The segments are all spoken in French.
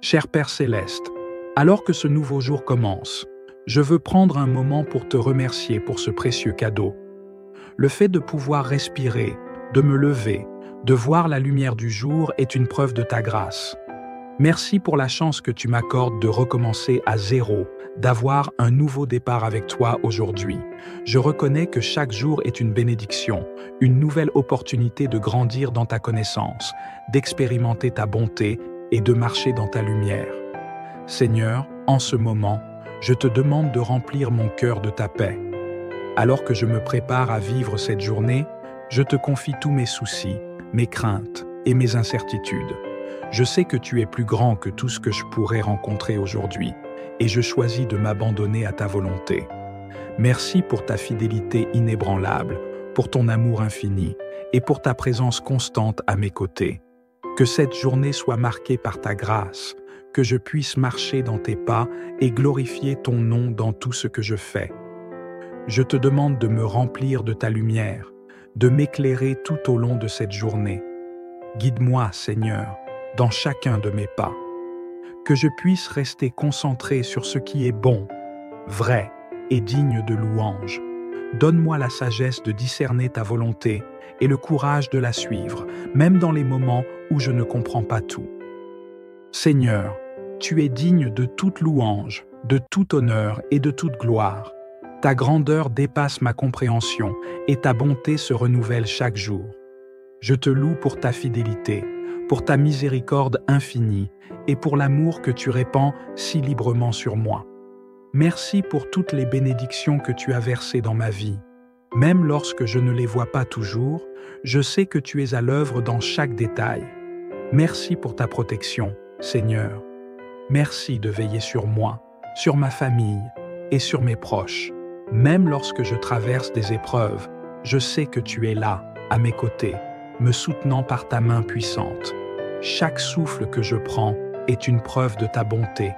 Cher Père Céleste, alors que ce nouveau jour commence, je veux prendre un moment pour te remercier pour ce précieux cadeau. Le fait de pouvoir respirer, de me lever, de voir la lumière du jour est une preuve de ta grâce. Merci pour la chance que tu m'accordes de recommencer à zéro, d'avoir un nouveau départ avec toi aujourd'hui. Je reconnais que chaque jour est une bénédiction, une nouvelle opportunité de grandir dans ta connaissance, d'expérimenter ta bonté et de marcher dans ta lumière. Seigneur, en ce moment, je te demande de remplir mon cœur de ta paix. Alors que je me prépare à vivre cette journée, je te confie tous mes soucis, mes craintes et mes incertitudes. Je sais que tu es plus grand que tout ce que je pourrais rencontrer aujourd'hui, et je choisis de m'abandonner à ta volonté. Merci pour ta fidélité inébranlable, pour ton amour infini, et pour ta présence constante à mes côtés. Que cette journée soit marquée par ta grâce, que je puisse marcher dans tes pas et glorifier ton nom dans tout ce que je fais. Je te demande de me remplir de ta lumière, de m'éclairer tout au long de cette journée. Guide-moi, Seigneur, dans chacun de mes pas. Que je puisse rester concentré sur ce qui est bon, vrai et digne de louange. Donne-moi la sagesse de discerner ta volonté et le courage de la suivre, même dans les moments où je ne comprends pas tout. Seigneur, tu es digne de toute louange, de tout honneur et de toute gloire. Ta grandeur dépasse ma compréhension et ta bonté se renouvelle chaque jour. Je te loue pour ta fidélité, pour ta miséricorde infinie et pour l'amour que tu répands si librement sur moi. Merci pour toutes les bénédictions que tu as versées dans ma vie. Même lorsque je ne les vois pas toujours, je sais que tu es à l'œuvre dans chaque détail. Merci pour ta protection, Seigneur. Merci de veiller sur moi, sur ma famille et sur mes proches. Même lorsque je traverse des épreuves, je sais que tu es là, à mes côtés, me soutenant par ta main puissante. Chaque souffle que je prends est une preuve de ta bonté.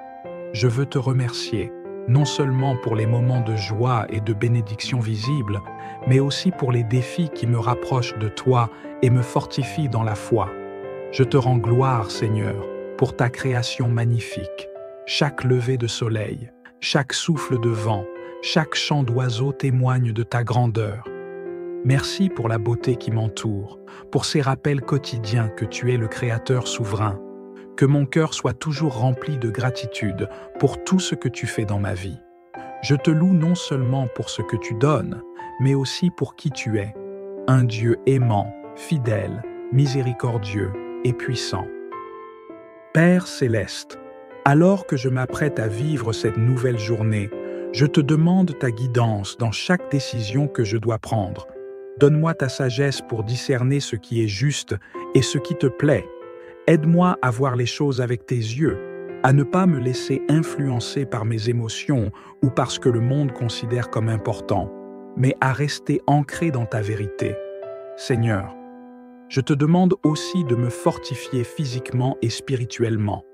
Je veux te remercier, non seulement pour les moments de joie et de bénédiction visibles, mais aussi pour les défis qui me rapprochent de toi et me fortifient dans la foi. Je te rends gloire, Seigneur, pour ta création magnifique. Chaque lever de soleil, chaque souffle de vent, chaque chant d'oiseau témoigne de ta grandeur. Merci pour la beauté qui m'entoure, pour ces rappels quotidiens que tu es le Créateur souverain. Que mon cœur soit toujours rempli de gratitude pour tout ce que tu fais dans ma vie. Je te loue non seulement pour ce que tu donnes, mais aussi pour qui tu es, un Dieu aimant, fidèle, miséricordieux et puissant. Père Céleste, alors que je m'apprête à vivre cette nouvelle journée, je te demande ta guidance dans chaque décision que je dois prendre. Donne-moi ta sagesse pour discerner ce qui est juste et ce qui te plaît. Aide-moi à voir les choses avec tes yeux, à ne pas me laisser influencer par mes émotions ou par ce que le monde considère comme important, mais à rester ancré dans ta vérité. Seigneur, je te demande aussi de me fortifier physiquement et spirituellement.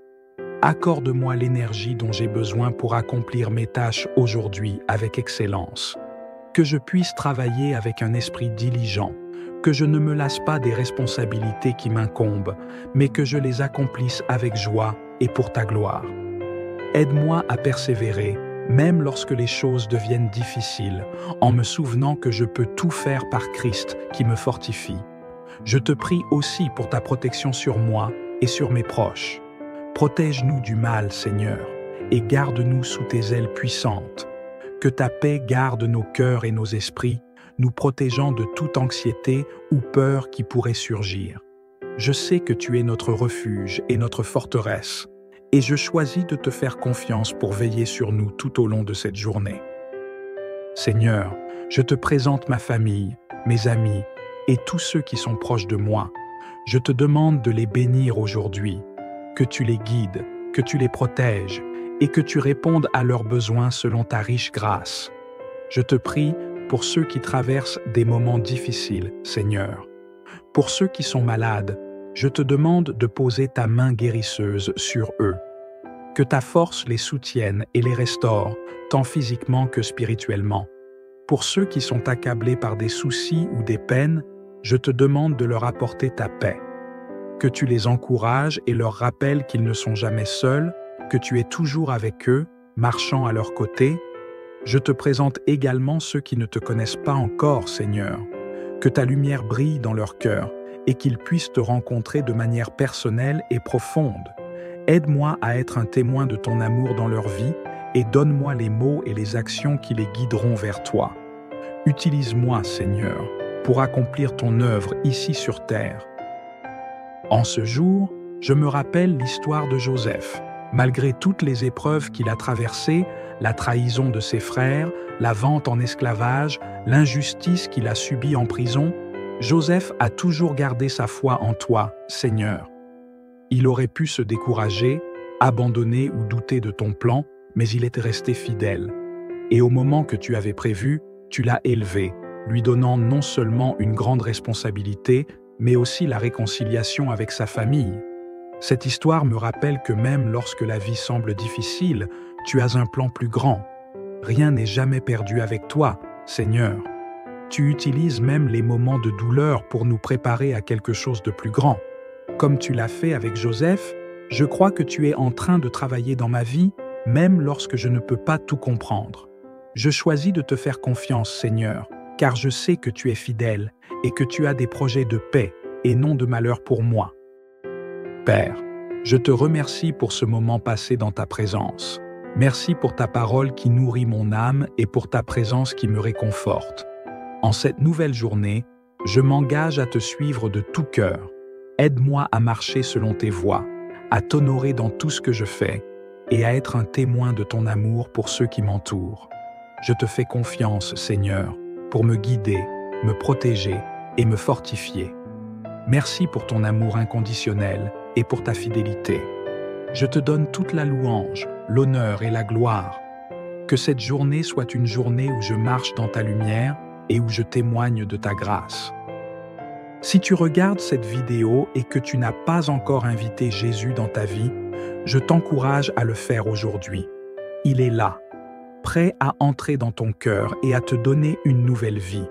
Accorde-moi l'énergie dont j'ai besoin pour accomplir mes tâches aujourd'hui avec excellence. Que je puisse travailler avec un esprit diligent, que je ne me lasse pas des responsabilités qui m'incombent, mais que je les accomplisse avec joie et pour ta gloire. Aide-moi à persévérer, même lorsque les choses deviennent difficiles, en me souvenant que je peux tout faire par Christ qui me fortifie. Je te prie aussi pour ta protection sur moi et sur mes proches. Protège-nous du mal, Seigneur, et garde-nous sous tes ailes puissantes. Que ta paix garde nos cœurs et nos esprits, nous protégeant de toute anxiété ou peur qui pourrait surgir. Je sais que tu es notre refuge et notre forteresse, et je choisis de te faire confiance pour veiller sur nous tout au long de cette journée. Seigneur, je te présente ma famille, mes amis et tous ceux qui sont proches de moi. Je te demande de les bénir aujourd'hui, que tu les guides, que tu les protèges et que tu répondes à leurs besoins selon ta riche grâce. Je te prie pour ceux qui traversent des moments difficiles, Seigneur. Pour ceux qui sont malades, je te demande de poser ta main guérisseuse sur eux. Que ta force les soutienne et les restaure, tant physiquement que spirituellement. Pour ceux qui sont accablés par des soucis ou des peines, je te demande de leur apporter ta paix. que tu les encourages et leur rappelles qu'ils ne sont jamais seuls, que tu es toujours avec eux, marchant à leur côté. Je te présente également ceux qui ne te connaissent pas encore, Seigneur. Que ta lumière brille dans leur cœur et qu'ils puissent te rencontrer de manière personnelle et profonde. Aide-moi à être un témoin de ton amour dans leur vie et donne-moi les mots et les actions qui les guideront vers toi. Utilise-moi, Seigneur, pour accomplir ton œuvre ici sur terre. En ce jour, je me rappelle l'histoire de Joseph. Malgré toutes les épreuves qu'il a traversées, la trahison de ses frères, la vente en esclavage, l'injustice qu'il a subie en prison, Joseph a toujours gardé sa foi en toi, Seigneur. Il aurait pu se décourager, abandonner ou douter de ton plan, mais il était resté fidèle. Et au moment que tu avais prévu, tu l'as élevé, lui donnant non seulement une grande responsabilité, mais aussi la réconciliation avec sa famille. Cette histoire me rappelle que même lorsque la vie semble difficile, tu as un plan plus grand. Rien n'est jamais perdu avec toi, Seigneur. Tu utilises même les moments de douleur pour nous préparer à quelque chose de plus grand. Comme tu l'as fait avec Joseph, je crois que tu es en train de travailler dans ma vie, même lorsque je ne peux pas tout comprendre. Je choisis de te faire confiance, Seigneur, car je sais que tu es fidèle et que tu as des projets de paix et non de malheur pour moi. Père, je te remercie pour ce moment passé dans ta présence. Merci pour ta parole qui nourrit mon âme et pour ta présence qui me réconforte. En cette nouvelle journée, je m'engage à te suivre de tout cœur. Aide-moi à marcher selon tes voies, à t'honorer dans tout ce que je fais et à être un témoin de ton amour pour ceux qui m'entourent. Je te fais confiance, Seigneur, pour me guider, me protéger et me fortifier. Merci pour ton amour inconditionnel et pour ta fidélité. Je te donne toute la louange, l'honneur et la gloire. Que cette journée soit une journée où je marche dans ta lumière et où je témoigne de ta grâce. Si tu regardes cette vidéo et que tu n'as pas encore invité Jésus dans ta vie, je t'encourage à le faire aujourd'hui. Il est là, prêt à entrer dans ton cœur et à te donner une nouvelle vie.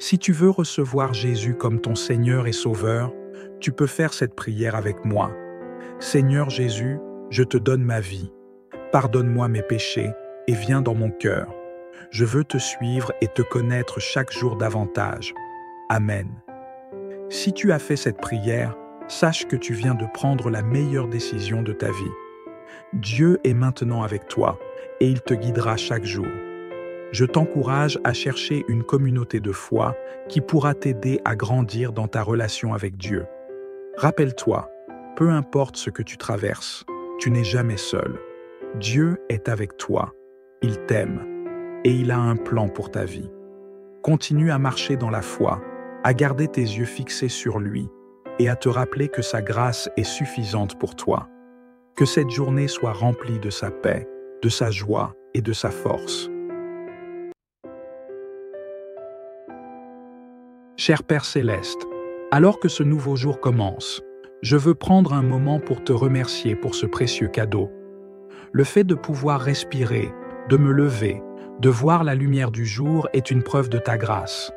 Si tu veux recevoir Jésus comme ton Seigneur et Sauveur, tu peux faire cette prière avec moi. Seigneur Jésus, je te donne ma vie. Pardonne-moi mes péchés et viens dans mon cœur. Je veux te suivre et te connaître chaque jour davantage. Amen. Si tu as fait cette prière, sache que tu viens de prendre la meilleure décision de ta vie. Dieu est maintenant avec toi et il te guidera chaque jour. Je t'encourage à chercher une communauté de foi qui pourra t'aider à grandir dans ta relation avec Dieu. Rappelle-toi, peu importe ce que tu traverses, tu n'es jamais seul. Dieu est avec toi, il t'aime et il a un plan pour ta vie. Continue à marcher dans la foi, à garder tes yeux fixés sur lui et à te rappeler que sa grâce est suffisante pour toi. Que cette journée soit remplie de sa paix, de sa joie et de sa force. Cher Père Céleste, alors que ce nouveau jour commence, je veux prendre un moment pour te remercier pour ce précieux cadeau. Le fait de pouvoir respirer, de me lever, de voir la lumière du jour est une preuve de ta grâce.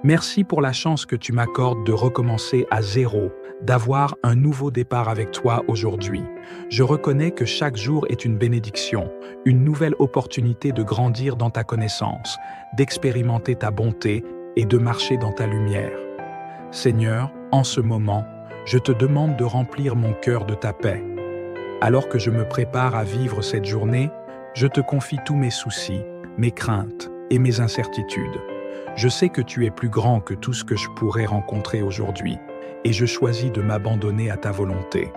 Merci pour la chance que tu m'accordes de recommencer à zéro, d'avoir un nouveau départ avec toi aujourd'hui. Je reconnais que chaque jour est une bénédiction, une nouvelle opportunité de grandir dans ta connaissance, d'expérimenter ta bonté et de marcher dans ta lumière. Seigneur, en ce moment, je te demande de remplir mon cœur de ta paix. Alors que je me prépare à vivre cette journée, je te confie tous mes soucis, mes craintes et mes incertitudes. Je sais que tu es plus grand que tout ce que je pourrais rencontrer aujourd'hui, et je choisis de m'abandonner à ta volonté.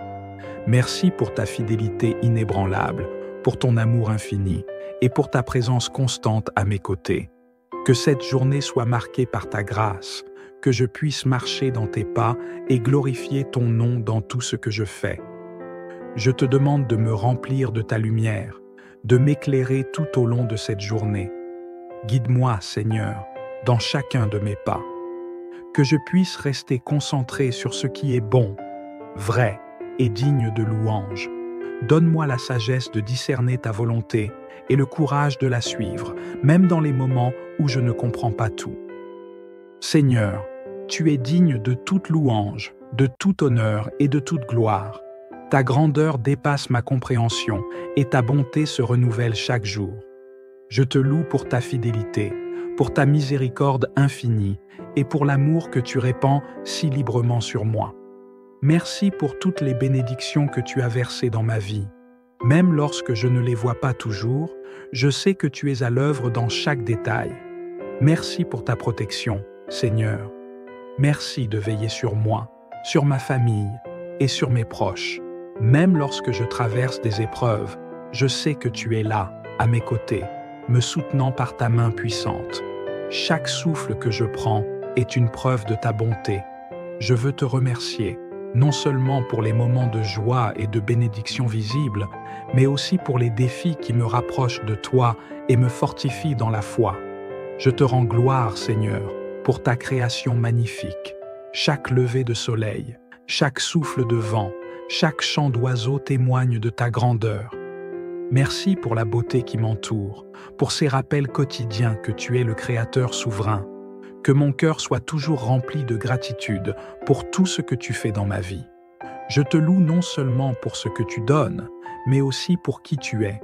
Merci pour ta fidélité inébranlable, pour ton amour infini, et pour ta présence constante à mes côtés. Que cette journée soit marquée par ta grâce, que je puisse marcher dans tes pas et glorifier ton nom dans tout ce que je fais. Je te demande de me remplir de ta lumière, de m'éclairer tout au long de cette journée. Guide-moi, Seigneur, dans chacun de mes pas. Que je puisse rester concentré sur ce qui est bon, vrai et digne de louange. Donne-moi la sagesse de discerner ta volonté et le courage de la suivre, même dans les moments où je ne comprends pas tout. Seigneur, tu es digne de toute louange de tout honneur et de toute gloire. Ta grandeur dépasse ma compréhension et ta bonté se renouvelle chaque jour. Je te loue pour ta fidélité, pour ta miséricorde infinie et pour l'amour que tu répands si librement sur moi. Merci pour toutes les bénédictions que tu as versées dans ma vie. Même lorsque je ne les vois pas toujours, je sais que tu es à l'œuvre dans chaque détail. Merci pour ta protection, Seigneur. Merci de veiller sur moi, sur ma famille et sur mes proches. Même lorsque je traverse des épreuves, je sais que tu es là, à mes côtés, me soutenant par ta main puissante. Chaque souffle que je prends est une preuve de ta bonté. Je veux te remercier, non seulement pour les moments de joie et de bénédiction visibles, mais aussi pour les défis qui me rapprochent de toi et me fortifient dans la foi. Je te rends gloire, Seigneur, pour ta création magnifique. Chaque lever de soleil, chaque souffle de vent, chaque chant d'oiseau témoigne de ta grandeur. Merci pour la beauté qui m'entoure, pour ces rappels quotidiens que tu es le Créateur souverain. Que mon cœur soit toujours rempli de gratitude pour tout ce que tu fais dans ma vie. Je te loue non seulement pour ce que tu donnes, mais aussi pour qui tu es,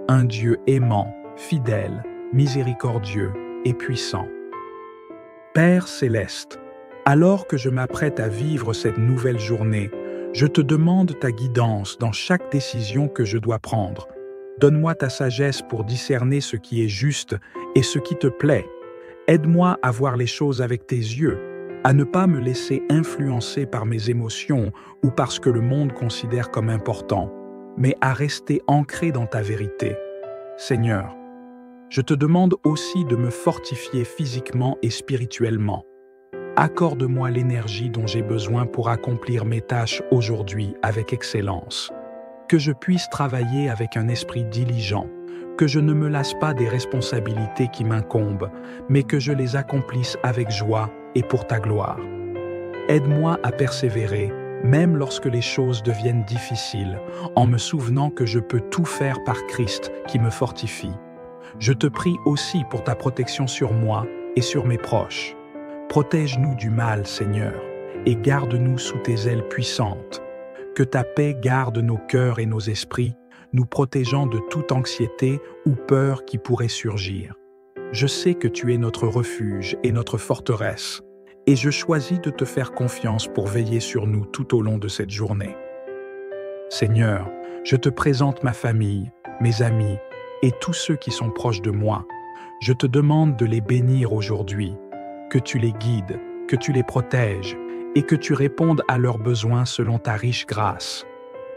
un Dieu aimant, fidèle, miséricordieux et puissant. Père céleste, alors que je m'apprête à vivre cette nouvelle journée, je te demande ta guidance dans chaque décision que je dois prendre. Donne-moi ta sagesse pour discerner ce qui est juste et ce qui te plaît. Aide-moi à voir les choses avec tes yeux, à ne pas me laisser influencer par mes émotions ou par ce que le monde considère comme important, mais à rester ancré dans ta vérité. Seigneur, je te demande aussi de me fortifier physiquement et spirituellement. Accorde-moi l'énergie dont j'ai besoin pour accomplir mes tâches aujourd'hui avec excellence. Que je puisse travailler avec un esprit diligent, que je ne me lasse pas des responsabilités qui m'incombent, mais que je les accomplisse avec joie et pour ta gloire. Aide-moi à persévérer, même lorsque les choses deviennent difficiles, en me souvenant que je peux tout faire par Christ qui me fortifie. Je te prie aussi pour ta protection sur moi et sur mes proches. Protège-nous du mal, Seigneur, et garde-nous sous tes ailes puissantes. Que ta paix garde nos cœurs et nos esprits, nous protégeant de toute anxiété ou peur qui pourrait surgir. Je sais que tu es notre refuge et notre forteresse, et je choisis de te faire confiance pour veiller sur nous tout au long de cette journée. Seigneur, je te présente ma famille, mes amis et tous ceux qui sont proches de moi. Je te demande de les bénir aujourd'hui, que tu les guides, que tu les protèges et que tu répondes à leurs besoins selon ta riche grâce.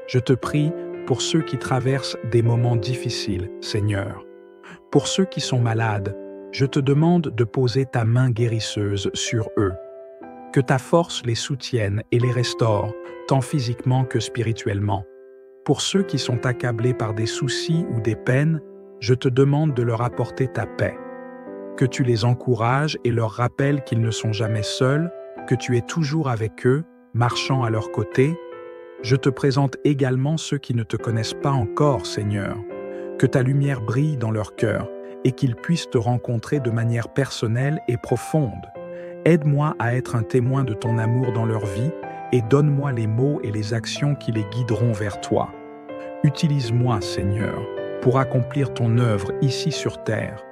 Je te prie pour ceux qui traversent des moments difficiles, Seigneur. Pour ceux qui sont malades, je te demande de poser ta main guérisseuse sur eux. Que ta force les soutienne et les restaure, tant physiquement que spirituellement. Pour ceux qui sont accablés par des soucis ou des peines, je te demande de leur apporter ta paix. Que tu les encourages et leur rappelles qu'ils ne sont jamais seuls, que tu es toujours avec eux, marchant à leur côté. Je te présente également ceux qui ne te connaissent pas encore, Seigneur. Que ta lumière brille dans leur cœur et qu'ils puissent te rencontrer de manière personnelle et profonde. Aide-moi à être un témoin de ton amour dans leur vie et donne-moi les mots et les actions qui les guideront vers toi. Utilise-moi, Seigneur, pour accomplir ton œuvre ici sur terre.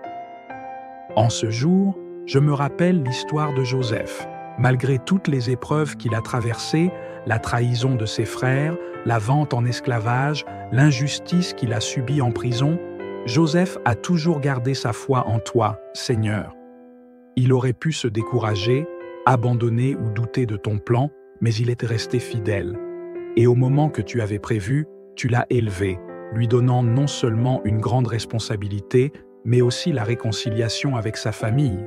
En ce jour, je me rappelle l'histoire de Joseph. Malgré toutes les épreuves qu'il a traversées, la trahison de ses frères, la vente en esclavage, l'injustice qu'il a subie en prison, Joseph a toujours gardé sa foi en toi, Seigneur. Il aurait pu se décourager, abandonner ou douter de ton plan, mais il était resté fidèle. Et au moment que tu avais prévu, tu l'as élevé, lui donnant non seulement une grande responsabilité, mais aussi la réconciliation avec sa famille.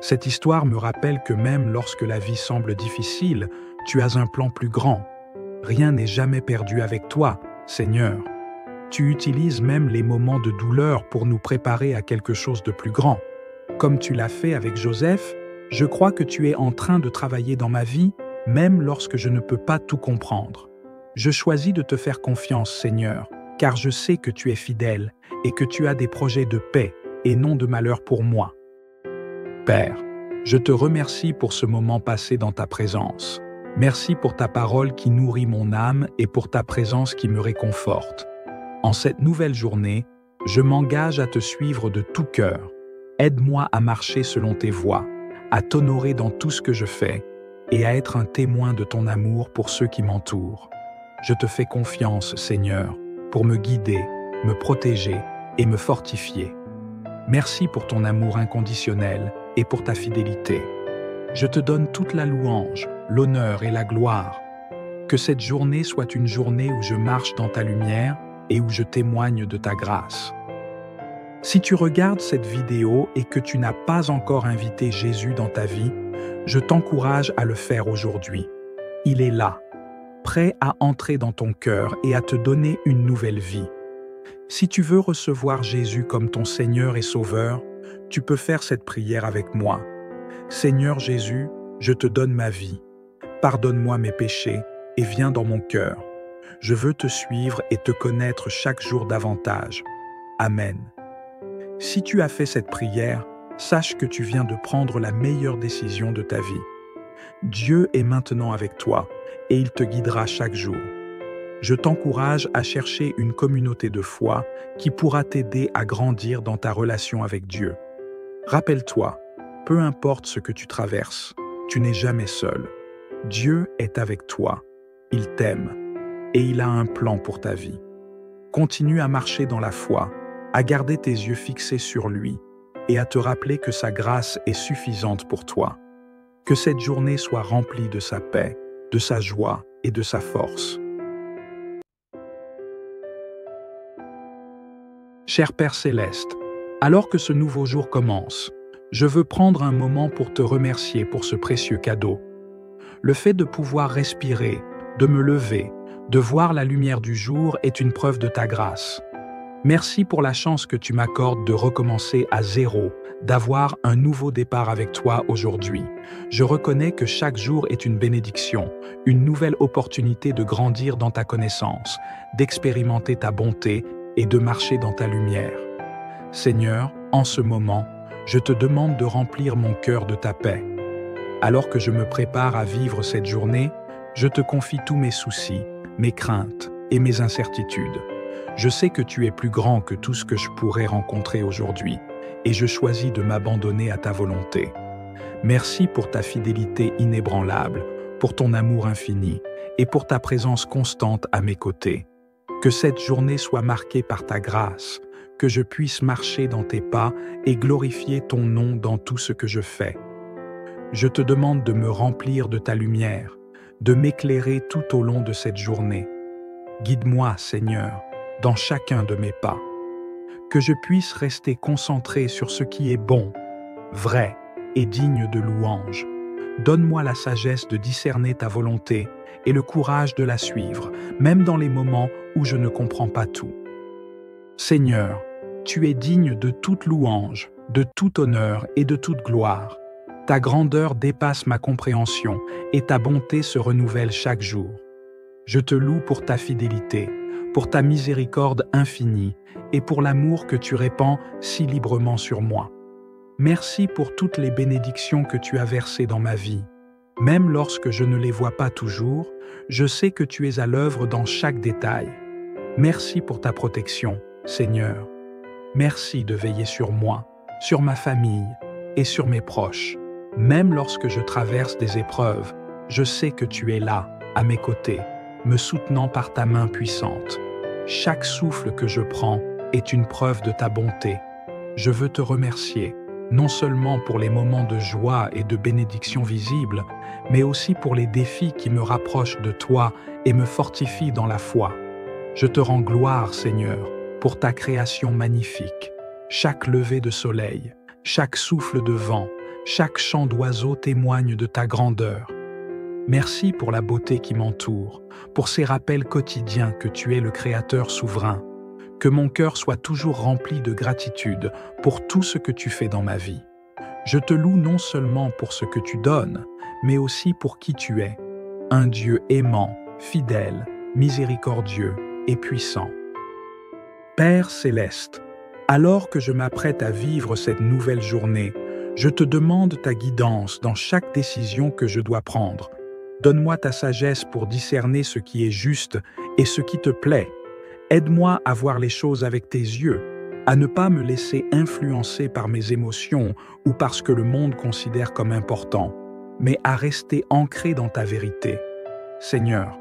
Cette histoire me rappelle que même lorsque la vie semble difficile, tu as un plan plus grand. Rien n'est jamais perdu avec toi, Seigneur. Tu utilises même les moments de douleur pour nous préparer à quelque chose de plus grand. Comme tu l'as fait avec Joseph, je crois que tu es en train de travailler dans ma vie, même lorsque je ne peux pas tout comprendre. Je choisis de te faire confiance, Seigneur, car je sais que tu es fidèle et que tu as des projets de paix et non de malheur pour moi. Père, je te remercie pour ce moment passé dans ta présence. Merci pour ta parole qui nourrit mon âme et pour ta présence qui me réconforte. En cette nouvelle journée, je m'engage à te suivre de tout cœur. Aide-moi à marcher selon tes voies, à t'honorer dans tout ce que je fais et à être un témoin de ton amour pour ceux qui m'entourent. Je te fais confiance, Seigneur, pour me guider, me protéger et me fortifier. Merci pour ton amour inconditionnel et pour ta fidélité. Je te donne toute la louange, l'honneur et la gloire. Que cette journée soit une journée où je marche dans ta lumière et où je témoigne de ta grâce. Si tu regardes cette vidéo et que tu n'as pas encore invité Jésus dans ta vie, je t'encourage à le faire aujourd'hui. Il est là, prêt à entrer dans ton cœur et à te donner une nouvelle vie. Si tu veux recevoir Jésus comme ton Seigneur et Sauveur, tu peux faire cette prière avec moi. Seigneur Jésus, je te donne ma vie. Pardonne-moi mes péchés et viens dans mon cœur. Je veux te suivre et te connaître chaque jour davantage. Amen. Si tu as fait cette prière, sache que tu viens de prendre la meilleure décision de ta vie. Dieu est maintenant avec toi et il te guidera chaque jour. Je t'encourage à chercher une communauté de foi qui pourra t'aider à grandir dans ta relation avec Dieu. Rappelle-toi, peu importe ce que tu traverses, tu n'es jamais seul. Dieu est avec toi, il t'aime et il a un plan pour ta vie. Continue à marcher dans la foi, à garder tes yeux fixés sur lui et à te rappeler que sa grâce est suffisante pour toi. Que cette journée soit remplie de sa paix, de sa joie et de sa force. Cher Père Céleste, alors que ce nouveau jour commence, je veux prendre un moment pour te remercier pour ce précieux cadeau. Le fait de pouvoir respirer, de me lever, de voir la lumière du jour est une preuve de ta grâce. Merci pour la chance que tu m'accordes de recommencer à zéro, d'avoir un nouveau départ avec toi aujourd'hui. Je reconnais que chaque jour est une bénédiction, une nouvelle opportunité de grandir dans ta connaissance, d'expérimenter ta bonté et de marcher dans ta lumière. Seigneur, en ce moment, je te demande de remplir mon cœur de ta paix. Alors que je me prépare à vivre cette journée, je te confie tous mes soucis, mes craintes et mes incertitudes. Je sais que tu es plus grand que tout ce que je pourrais rencontrer aujourd'hui, et je choisis de m'abandonner à ta volonté. Merci pour ta fidélité inébranlable, pour ton amour infini, et pour ta présence constante à mes côtés. Que cette journée soit marquée par ta grâce, que je puisse marcher dans tes pas et glorifier ton nom dans tout ce que je fais. Je te demande de me remplir de ta lumière, de m'éclairer tout au long de cette journée. Guide-moi, Seigneur, dans chacun de mes pas. Que je puisse rester concentré sur ce qui est bon, vrai et digne de louange. Donne-moi la sagesse de discerner ta volonté et le courage de la suivre, même dans les moments où je ne comprends pas tout. Seigneur, tu es digne de toute louange, de tout honneur et de toute gloire. Ta grandeur dépasse ma compréhension et ta bonté se renouvelle chaque jour. Je te loue pour ta fidélité, pour ta miséricorde infinie et pour l'amour que tu répands si librement sur moi. Merci pour toutes les bénédictions que tu as versées dans ma vie. Même lorsque je ne les vois pas toujours, je sais que tu es à l'œuvre dans chaque détail. Merci pour ta protection, Seigneur. Merci de veiller sur moi, sur ma famille et sur mes proches. Même lorsque je traverse des épreuves, je sais que tu es là, à mes côtés, me soutenant par ta main puissante. Chaque souffle que je prends est une preuve de ta bonté. Je veux te remercier, non seulement pour les moments de joie et de bénédiction visibles, mais aussi pour les défis qui me rapprochent de toi et me fortifient dans la foi. Je te rends gloire, Seigneur, pour ta création magnifique. Chaque lever de soleil, chaque souffle de vent, chaque chant d'oiseau témoigne de ta grandeur. Merci pour la beauté qui m'entoure, pour ces rappels quotidiens que tu es le Créateur souverain. Que mon cœur soit toujours rempli de gratitude pour tout ce que tu fais dans ma vie. Je te loue non seulement pour ce que tu donnes, mais aussi pour qui tu es, un Dieu aimant, fidèle, miséricordieux et puissant. Père céleste, alors que je m'apprête à vivre cette nouvelle journée, je te demande ta guidance dans chaque décision que je dois prendre. Donne-moi ta sagesse pour discerner ce qui est juste et ce qui te plaît. Aide-moi à voir les choses avec tes yeux, à ne pas me laisser influencer par mes émotions ou par ce que le monde considère comme important, mais à rester ancré dans ta vérité. Seigneur,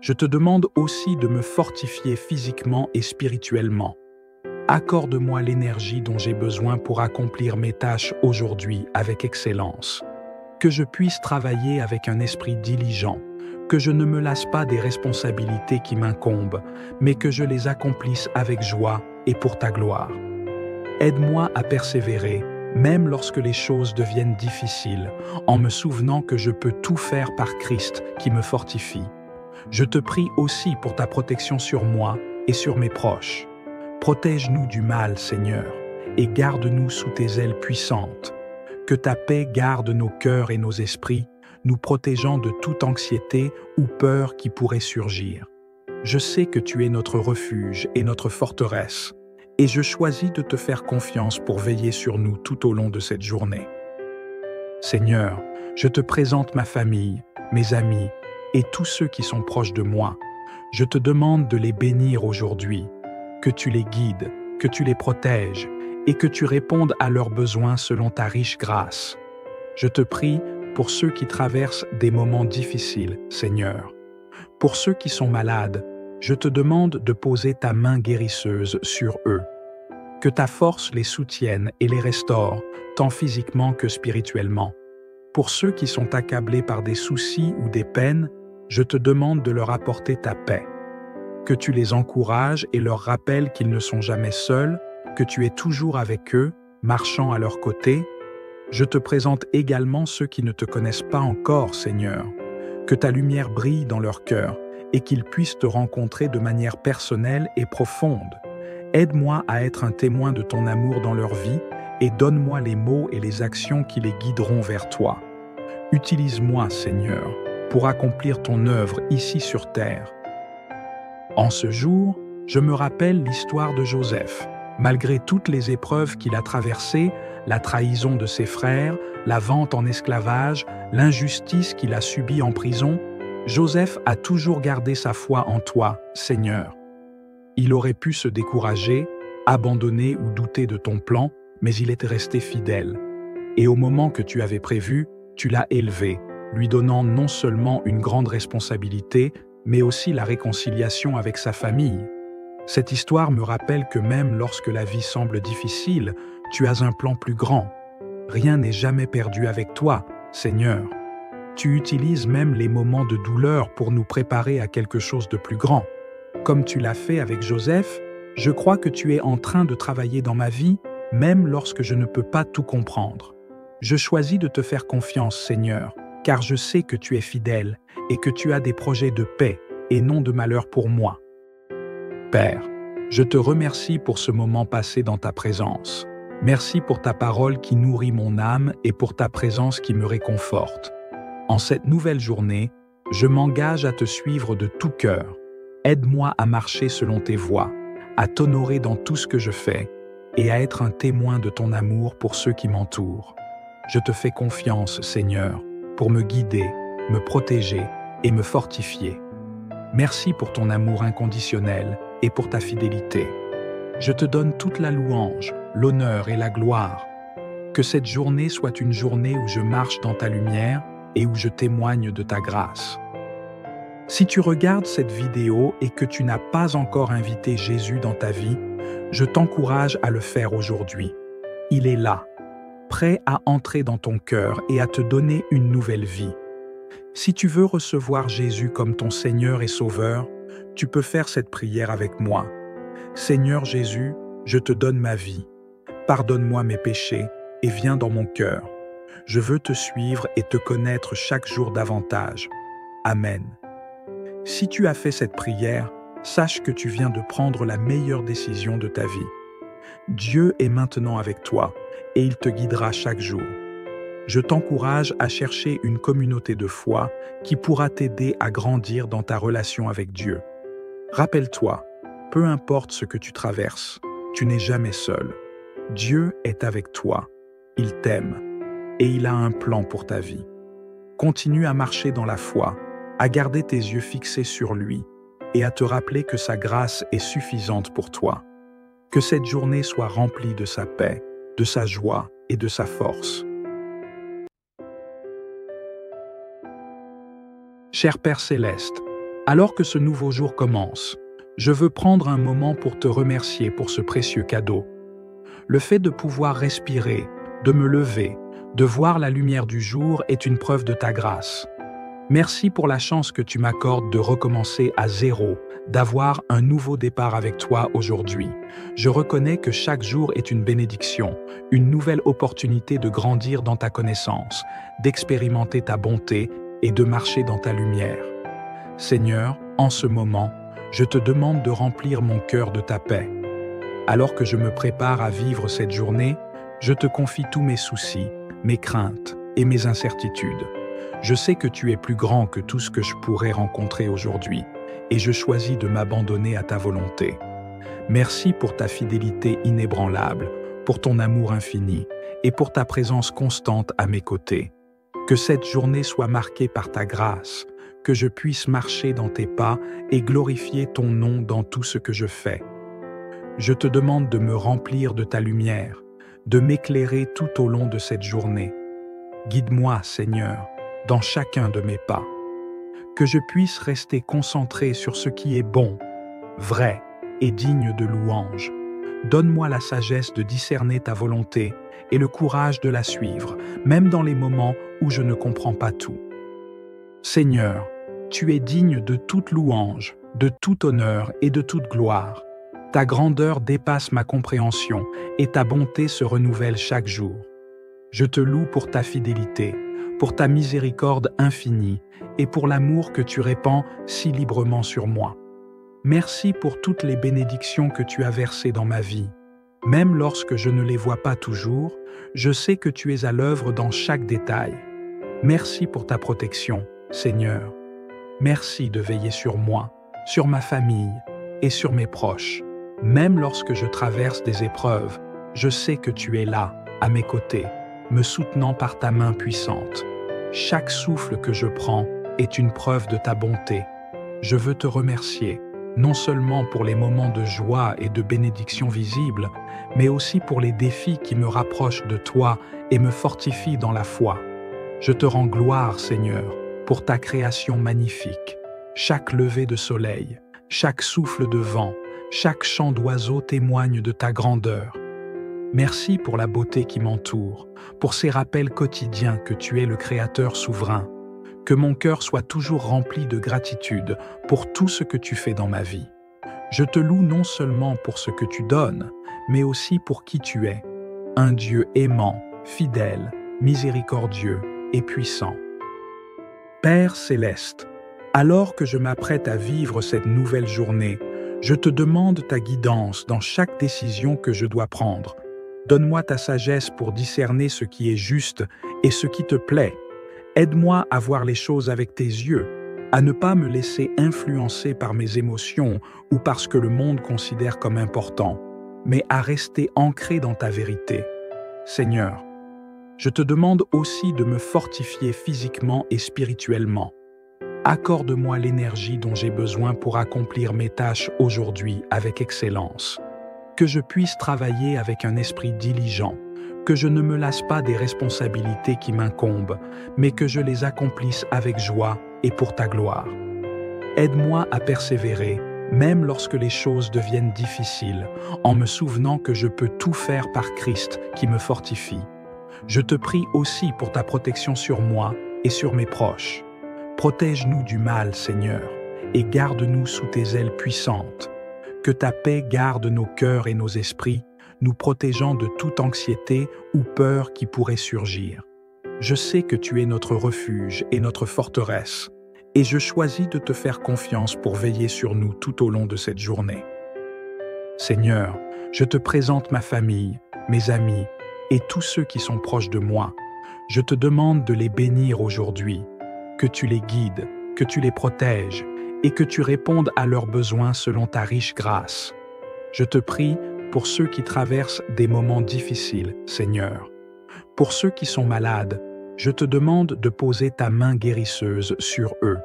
je te demande aussi de me fortifier physiquement et spirituellement. Accorde-moi l'énergie dont j'ai besoin pour accomplir mes tâches aujourd'hui avec excellence. Que je puisse travailler avec un esprit diligent, que je ne me lasse pas des responsabilités qui m'incombent, mais que je les accomplisse avec joie et pour ta gloire. Aide-moi à persévérer, même lorsque les choses deviennent difficiles, en me souvenant que je peux tout faire par Christ qui me fortifie. Je te prie aussi pour ta protection sur moi et sur mes proches. Protège-nous du mal, Seigneur, et garde-nous sous tes ailes puissantes. Que ta paix garde nos cœurs et nos esprits, nous protégeant de toute anxiété ou peur qui pourrait surgir. Je sais que tu es notre refuge et notre forteresse, et je choisis de te faire confiance pour veiller sur nous tout au long de cette journée. Seigneur, je te présente ma famille, mes amis et tous ceux qui sont proches de moi. Je te demande de les bénir aujourd'hui, que tu les guides, que tu les protèges et que tu répondes à leurs besoins selon ta riche grâce. Je te prie pour ceux qui traversent des moments difficiles, Seigneur. Pour ceux qui sont malades, je te demande de poser ta main guérisseuse sur eux. Que ta force les soutienne et les restaure, tant physiquement que spirituellement. Pour ceux qui sont accablés par des soucis ou des peines, je te demande de leur apporter ta paix. Que tu les encourages et leur rappelles qu'ils ne sont jamais seuls, que tu es toujours avec eux, marchant à leur côté. Je te présente également ceux qui ne te connaissent pas encore, Seigneur. Que ta lumière brille dans leur cœur et qu'ils puissent te rencontrer de manière personnelle et profonde. Aide-moi à être un témoin de ton amour dans leur vie et donne-moi les mots et les actions qui les guideront vers toi. Utilise-moi, Seigneur, pour accomplir ton œuvre ici sur terre. En ce jour, je me rappelle l'histoire de Joseph. Malgré toutes les épreuves qu'il a traversées, la trahison de ses frères, la vente en esclavage, l'injustice qu'il a subie en prison, Joseph a toujours gardé sa foi en toi, Seigneur. Il aurait pu se décourager, abandonner ou douter de ton plan, mais il est resté fidèle. Et au moment que tu avais prévu, tu l'as élevé, lui donnant non seulement une grande responsabilité, mais aussi la réconciliation avec sa famille. Cette histoire me rappelle que même lorsque la vie semble difficile, tu as un plan plus grand. Rien n'est jamais perdu avec toi, Seigneur. Tu utilises même les moments de douleur pour nous préparer à quelque chose de plus grand. Comme tu l'as fait avec Joseph, je crois que tu es en train de travailler dans ma vie, même lorsque je ne peux pas tout comprendre. Je choisis de te faire confiance, Seigneur, car je sais que tu es fidèle et que tu as des projets de paix et non de malheur pour moi. Père, je te remercie pour ce moment passé dans ta présence. Merci pour ta parole qui nourrit mon âme et pour ta présence qui me réconforte. En cette nouvelle journée, je m'engage à te suivre de tout cœur. Aide-moi à marcher selon tes voies, à t'honorer dans tout ce que je fais et à être un témoin de ton amour pour ceux qui m'entourent. Je te fais confiance, Seigneur, pour me guider, me protéger et me fortifier. Merci pour ton amour inconditionnel et pour ta fidélité. Je te donne toute la louange, l'honneur et la gloire. Que cette journée soit une journée où je marche dans ta lumière et où je témoigne de ta grâce. Si tu regardes cette vidéo et que tu n'as pas encore invité Jésus dans ta vie, je t'encourage à le faire aujourd'hui. Il est là, prêt à entrer dans ton cœur et à te donner une nouvelle vie. Si tu veux recevoir Jésus comme ton Seigneur et Sauveur, tu peux faire cette prière avec moi. Seigneur Jésus, je te donne ma vie. Pardonne-moi mes péchés et viens dans mon cœur. Je veux te suivre et te connaître chaque jour davantage. Amen. Si tu as fait cette prière, sache que tu viens de prendre la meilleure décision de ta vie. Dieu est maintenant avec toi et il te guidera chaque jour. Je t'encourage à chercher une communauté de foi qui pourra t'aider à grandir dans ta relation avec Dieu. Rappelle-toi, peu importe ce que tu traverses, tu n'es jamais seul. Dieu est avec toi, il t'aime et il a un plan pour ta vie. Continue à marcher dans la foi, à garder tes yeux fixés sur lui et à te rappeler que sa grâce est suffisante pour toi. Que cette journée soit remplie de sa paix, de sa joie et de sa force. Cher Père Céleste, alors que ce nouveau jour commence, je veux prendre un moment pour te remercier pour ce précieux cadeau. Le fait de pouvoir respirer, de me lever, de voir la lumière du jour est une preuve de ta grâce. Merci pour la chance que tu m'accordes de recommencer à zéro, d'avoir un nouveau départ avec toi aujourd'hui. Je reconnais que chaque jour est une bénédiction, une nouvelle opportunité de grandir dans ta connaissance, d'expérimenter ta bonté et de marcher dans ta lumière. Seigneur, en ce moment, je te demande de remplir mon cœur de ta paix. Alors que je me prépare à vivre cette journée, je te confie tous mes soucis, mes craintes et mes incertitudes. Je sais que tu es plus grand que tout ce que je pourrais rencontrer aujourd'hui, et je choisis de m'abandonner à ta volonté. Merci pour ta fidélité inébranlable, pour ton amour infini, et pour ta présence constante à mes côtés. Que cette journée soit marquée par ta grâce, que je puisse marcher dans tes pas et glorifier ton nom dans tout ce que je fais. Je te demande de me remplir de ta lumière, de m'éclairer tout au long de cette journée. Guide-moi, Seigneur, dans chacun de mes pas. Que je puisse rester concentré sur ce qui est bon, vrai et digne de louange. Donne-moi la sagesse de discerner ta volonté et le courage de la suivre, même dans les moments où je ne comprends pas tout. Seigneur, tu es digne de toute louange, de tout honneur et de toute gloire. Ta grandeur dépasse ma compréhension et ta bonté se renouvelle chaque jour. Je te loue pour ta fidélité, pour ta miséricorde infinie et pour l'amour que tu répands si librement sur moi. Merci pour toutes les bénédictions que tu as versées dans ma vie. Même lorsque je ne les vois pas toujours, je sais que tu es à l'œuvre dans chaque détail. Merci pour ta protection, Seigneur. Merci de veiller sur moi, sur ma famille et sur mes proches. Même lorsque je traverse des épreuves, je sais que tu es là, à mes côtés, me soutenant par ta main puissante. Chaque souffle que je prends est une preuve de ta bonté. Je veux te remercier, non seulement pour les moments de joie et de bénédiction visibles, mais aussi pour les défis qui me rapprochent de toi et me fortifient dans la foi. Je te rends gloire, Seigneur, pour ta création magnifique. Chaque lever de soleil, chaque souffle de vent, chaque chant d'oiseau témoigne de ta grandeur. Merci pour la beauté qui m'entoure, pour ces rappels quotidiens que tu es le Créateur souverain. Que mon cœur soit toujours rempli de gratitude pour tout ce que tu fais dans ma vie. Je te loue non seulement pour ce que tu donnes, mais aussi pour qui tu es, un Dieu aimant, fidèle, miséricordieux et puissant. Père Céleste, alors que je m'apprête à vivre cette nouvelle journée, je te demande ta guidance dans chaque décision que je dois prendre. Donne-moi ta sagesse pour discerner ce qui est juste et ce qui te plaît. Aide-moi à voir les choses avec tes yeux, à ne pas me laisser influencer par mes émotions ou par ce que le monde considère comme important, mais à rester ancré dans ta vérité. Seigneur, je te demande aussi de me fortifier physiquement et spirituellement. Accorde-moi l'énergie dont j'ai besoin pour accomplir mes tâches aujourd'hui avec excellence. Que je puisse travailler avec un esprit diligent, que je ne me lasse pas des responsabilités qui m'incombent, mais que je les accomplisse avec joie et pour ta gloire. Aide-moi à persévérer, même lorsque les choses deviennent difficiles, en me souvenant que je peux tout faire par Christ qui me fortifie. Je te prie aussi pour ta protection sur moi et sur mes proches. Protège-nous du mal, Seigneur, et garde-nous sous tes ailes puissantes. Que ta paix garde nos cœurs et nos esprits, nous protégeant de toute anxiété ou peur qui pourrait surgir. Je sais que tu es notre refuge et notre forteresse, et je choisis de te faire confiance pour veiller sur nous tout au long de cette journée. Seigneur, je te présente ma famille, mes amis et tous ceux qui sont proches de moi. Je te demande de les bénir aujourd'hui, que tu les guides, que tu les protèges et que tu répondes à leurs besoins selon ta riche grâce. Je te prie pour ceux qui traversent des moments difficiles, Seigneur. Pour ceux qui sont malades, je te demande de poser ta main guérisseuse sur eux.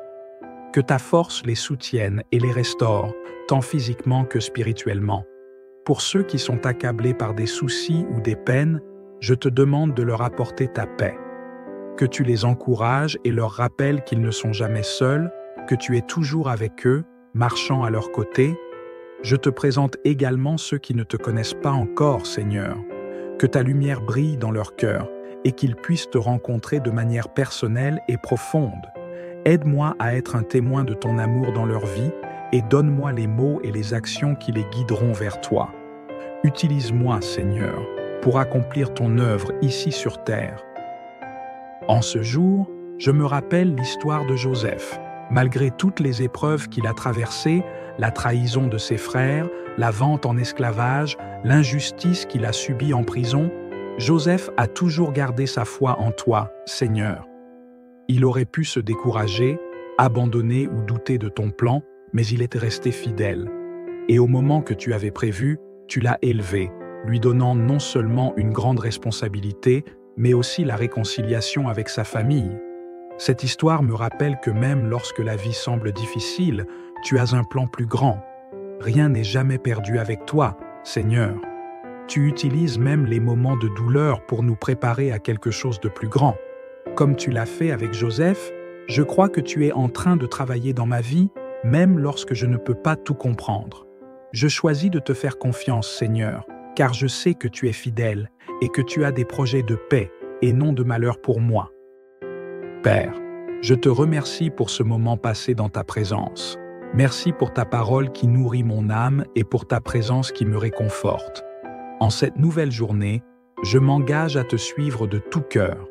Que ta force les soutienne et les restaure, tant physiquement que spirituellement. Pour ceux qui sont accablés par des soucis ou des peines, je te demande de leur apporter ta paix. Que tu les encourages et leur rappelles qu'ils ne sont jamais seuls, que tu es toujours avec eux, marchant à leur côté. Je te présente également ceux qui ne te connaissent pas encore, Seigneur. Que ta lumière brille dans leur cœur et qu'ils puissent te rencontrer de manière personnelle et profonde. Aide-moi à être un témoin de ton amour dans leur vie et donne-moi les mots et les actions qui les guideront vers toi. Utilise-moi, Seigneur, pour accomplir ton œuvre ici sur terre. En ce jour, je me rappelle l'histoire de Joseph. Malgré toutes les épreuves qu'il a traversées, la trahison de ses frères, la vente en esclavage, l'injustice qu'il a subie en prison, Joseph a toujours gardé sa foi en toi, Seigneur. Il aurait pu se décourager, abandonner ou douter de ton plan, mais il était resté fidèle. Et au moment que tu avais prévu, tu l'as élevé, lui donnant non seulement une grande responsabilité, mais aussi la réconciliation avec sa famille. Cette histoire me rappelle que même lorsque la vie semble difficile, tu as un plan plus grand. Rien n'est jamais perdu avec toi, Seigneur. Tu utilises même les moments de douleur pour nous préparer à quelque chose de plus grand. Comme tu l'as fait avec Joseph, je crois que tu es en train de travailler dans ma vie, même lorsque je ne peux pas tout comprendre. Je choisis de te faire confiance, Seigneur, car je sais que tu es fidèle et que tu as des projets de paix et non de malheur pour moi. Père, je te remercie pour ce moment passé dans ta présence. Merci pour ta parole qui nourrit mon âme et pour ta présence qui me réconforte. En cette nouvelle journée, je m'engage à te suivre de tout cœur.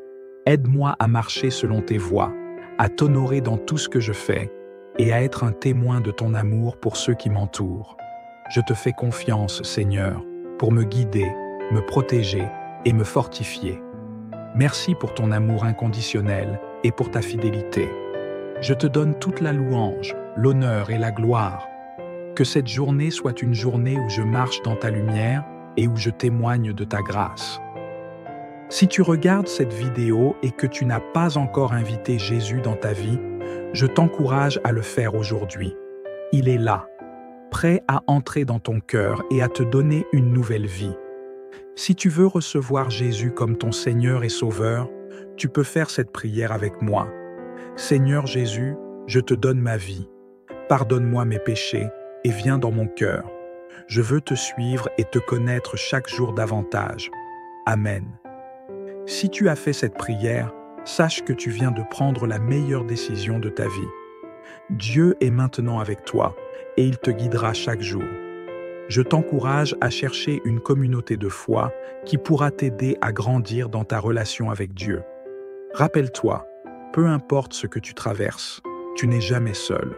Aide-moi à marcher selon tes voies, à t'honorer dans tout ce que je fais et à être un témoin de ton amour pour ceux qui m'entourent. Je te fais confiance, Seigneur, pour me guider, me protéger et me fortifier. Merci pour ton amour inconditionnel et pour ta fidélité. Je te donne toute la louange, l'honneur et la gloire. Que cette journée soit une journée où je marche dans ta lumière et où je témoigne de ta grâce. Si tu regardes cette vidéo et que tu n'as pas encore invité Jésus dans ta vie, je t'encourage à le faire aujourd'hui. Il est là, prêt à entrer dans ton cœur et à te donner une nouvelle vie. Si tu veux recevoir Jésus comme ton Seigneur et Sauveur, tu peux faire cette prière avec moi. Seigneur Jésus, je te donne ma vie. Pardonne-moi mes péchés et viens dans mon cœur. Je veux te suivre et te connaître chaque jour davantage. Amen. Si tu as fait cette prière, sache que tu viens de prendre la meilleure décision de ta vie. Dieu est maintenant avec toi et il te guidera chaque jour. Je t'encourage à chercher une communauté de foi qui pourra t'aider à grandir dans ta relation avec Dieu. Rappelle-toi, peu importe ce que tu traverses, tu n'es jamais seul.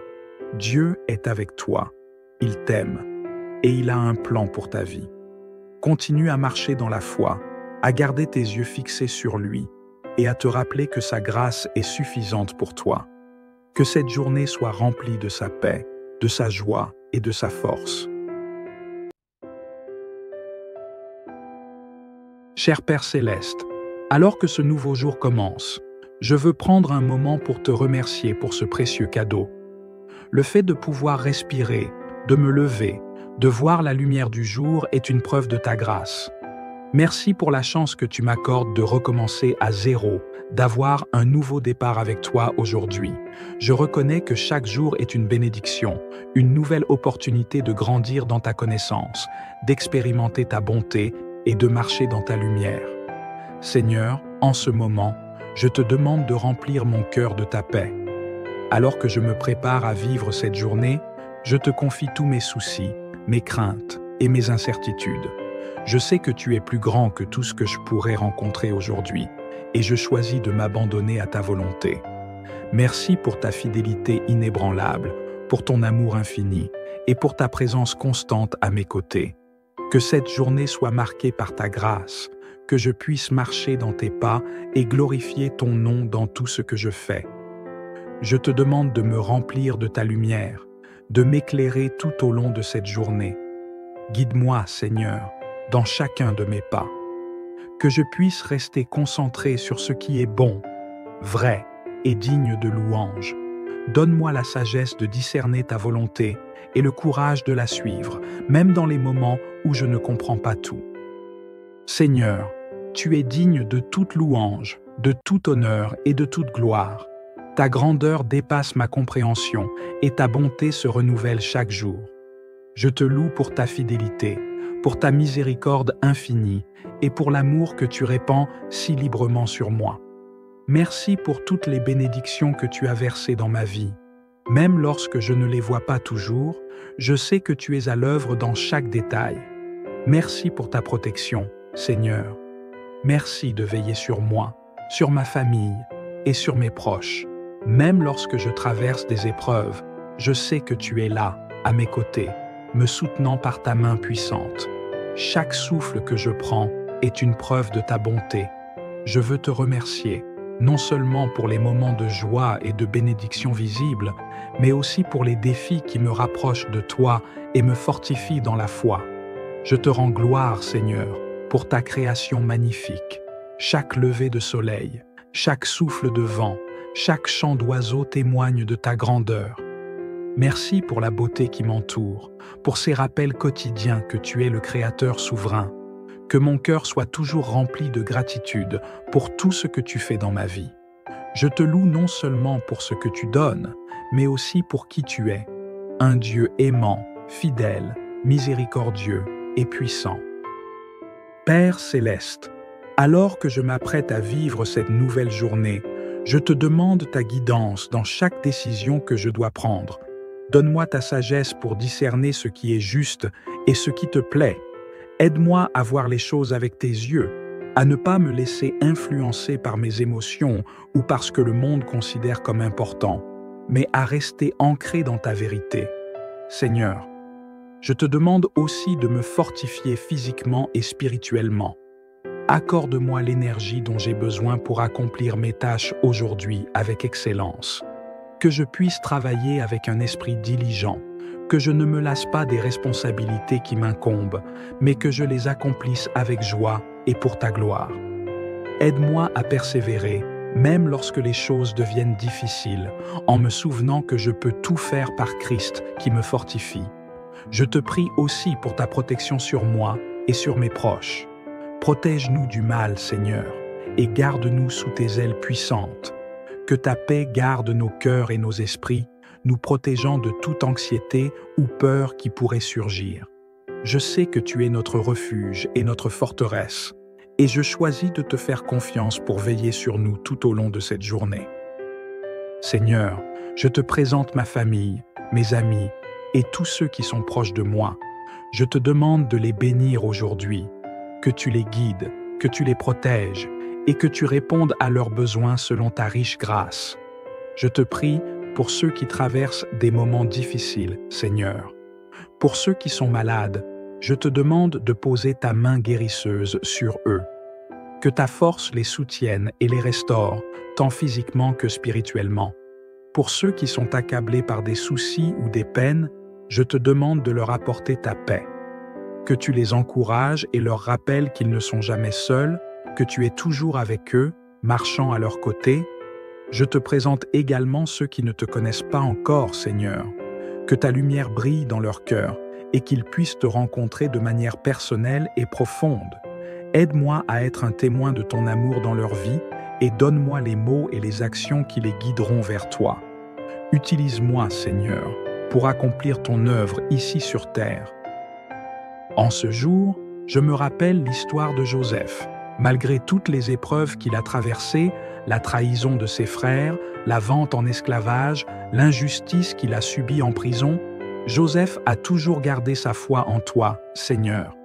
Dieu est avec toi, il t'aime et il a un plan pour ta vie. Continue à marcher dans la foi, à garder tes yeux fixés sur lui et à te rappeler que sa grâce est suffisante pour toi. Que cette journée soit remplie de sa paix, de sa joie et de sa force. Cher Père Céleste, alors que ce nouveau jour commence, je veux prendre un moment pour te remercier pour ce précieux cadeau. Le fait de pouvoir respirer, de me lever, de voir la lumière du jour est une preuve de ta grâce. Merci pour la chance que tu m'accordes de recommencer à zéro, d'avoir un nouveau départ avec toi aujourd'hui. Je reconnais que chaque jour est une bénédiction, une nouvelle opportunité de grandir dans ta connaissance, d'expérimenter ta bonté et de marcher dans ta lumière. Seigneur, en ce moment, je te demande de remplir mon cœur de ta paix. Alors que je me prépare à vivre cette journée, je te confie tous mes soucis, mes craintes et mes incertitudes. Je sais que tu es plus grand que tout ce que je pourrais rencontrer aujourd'hui, et je choisis de m'abandonner à ta volonté. Merci pour ta fidélité inébranlable, pour ton amour infini, et pour ta présence constante à mes côtés. Que cette journée soit marquée par ta grâce, que je puisse marcher dans tes pas et glorifier ton nom dans tout ce que je fais. Je te demande de me remplir de ta lumière, de m'éclairer tout au long de cette journée. Guide-moi, Seigneur, dans chacun de mes pas. Que je puisse rester concentré sur ce qui est bon, vrai et digne de louange. Donne-moi la sagesse de discerner ta volonté et le courage de la suivre, même dans les moments où je ne comprends pas tout. Seigneur, tu es digne de toute louange, de tout honneur et de toute gloire. Ta grandeur dépasse ma compréhension et ta bonté se renouvelle chaque jour. Je te loue pour ta fidélité, pour ta miséricorde infinie et pour l'amour que tu répands si librement sur moi. Merci pour toutes les bénédictions que tu as versées dans ma vie. Même lorsque je ne les vois pas toujours, je sais que tu es à l'œuvre dans chaque détail. Merci pour ta protection, Seigneur. Merci de veiller sur moi, sur ma famille et sur mes proches. Même lorsque je traverse des épreuves, je sais que tu es là, à mes côtés, me soutenant par ta main puissante. Chaque souffle que je prends est une preuve de ta bonté. Je veux te remercier, non seulement pour les moments de joie et de bénédiction visibles, mais aussi pour les défis qui me rapprochent de toi et me fortifient dans la foi. Je te rends gloire, Seigneur, pour ta création magnifique. Chaque lever de soleil, chaque souffle de vent, chaque chant d'oiseau témoigne de ta grandeur. Merci pour la beauté qui m'entoure, pour ces rappels quotidiens que tu es le Créateur souverain. Que mon cœur soit toujours rempli de gratitude pour tout ce que tu fais dans ma vie. Je te loue non seulement pour ce que tu donnes, mais aussi pour qui tu es, un Dieu aimant, fidèle, miséricordieux et puissant. Père céleste, alors que je m'apprête à vivre cette nouvelle journée, je te demande ta guidance dans chaque décision que je dois prendre. Donne-moi ta sagesse pour discerner ce qui est juste et ce qui te plaît. Aide-moi à voir les choses avec tes yeux, à ne pas me laisser influencer par mes émotions ou par ce que le monde considère comme important, mais à rester ancré dans ta vérité. Seigneur, je te demande aussi de me fortifier physiquement et spirituellement. Accorde-moi l'énergie dont j'ai besoin pour accomplir mes tâches aujourd'hui avec excellence. Que je puisse travailler avec un esprit diligent, que je ne me lasse pas des responsabilités qui m'incombent, mais que je les accomplisse avec joie et pour ta gloire. Aide-moi à persévérer, même lorsque les choses deviennent difficiles, en me souvenant que je peux tout faire par Christ qui me fortifie. Je te prie aussi pour ta protection sur moi et sur mes proches. Protège-nous du mal, Seigneur, et garde-nous sous tes ailes puissantes. Que ta paix garde nos cœurs et nos esprits, nous protégeant de toute anxiété ou peur qui pourrait surgir. Je sais que tu es notre refuge et notre forteresse, et je choisis de te faire confiance pour veiller sur nous tout au long de cette journée. Seigneur, je te présente ma famille, mes amis et tous ceux qui sont proches de moi. Je te demande de les bénir aujourd'hui, que tu les guides, que tu les protèges et que tu répondes à leurs besoins selon ta riche grâce. Je te prie pour ceux qui traversent des moments difficiles, Seigneur. Pour ceux qui sont malades, je te demande de poser ta main guérisseuse sur eux. Que ta force les soutienne et les restaure, tant physiquement que spirituellement. Pour ceux qui sont accablés par des soucis ou des peines, je te demande de leur apporter ta paix. Que tu les encourages et leur rappelles qu'ils ne sont jamais seuls, que tu es toujours avec eux, marchant à leur côté. Je te présente également ceux qui ne te connaissent pas encore, Seigneur. Que ta lumière brille dans leur cœur et qu'ils puissent te rencontrer de manière personnelle et profonde. Aide-moi à être un témoin de ton amour dans leur vie et donne-moi les mots et les actions qui les guideront vers toi. Utilise-moi, Seigneur, pour accomplir ton œuvre ici sur terre. En ce jour, je me rappelle l'histoire de Joseph. Malgré toutes les épreuves qu'il a traversées, la trahison de ses frères, la vente en esclavage, l'injustice qu'il a subie en prison, Joseph a toujours gardé sa foi en toi, Seigneur.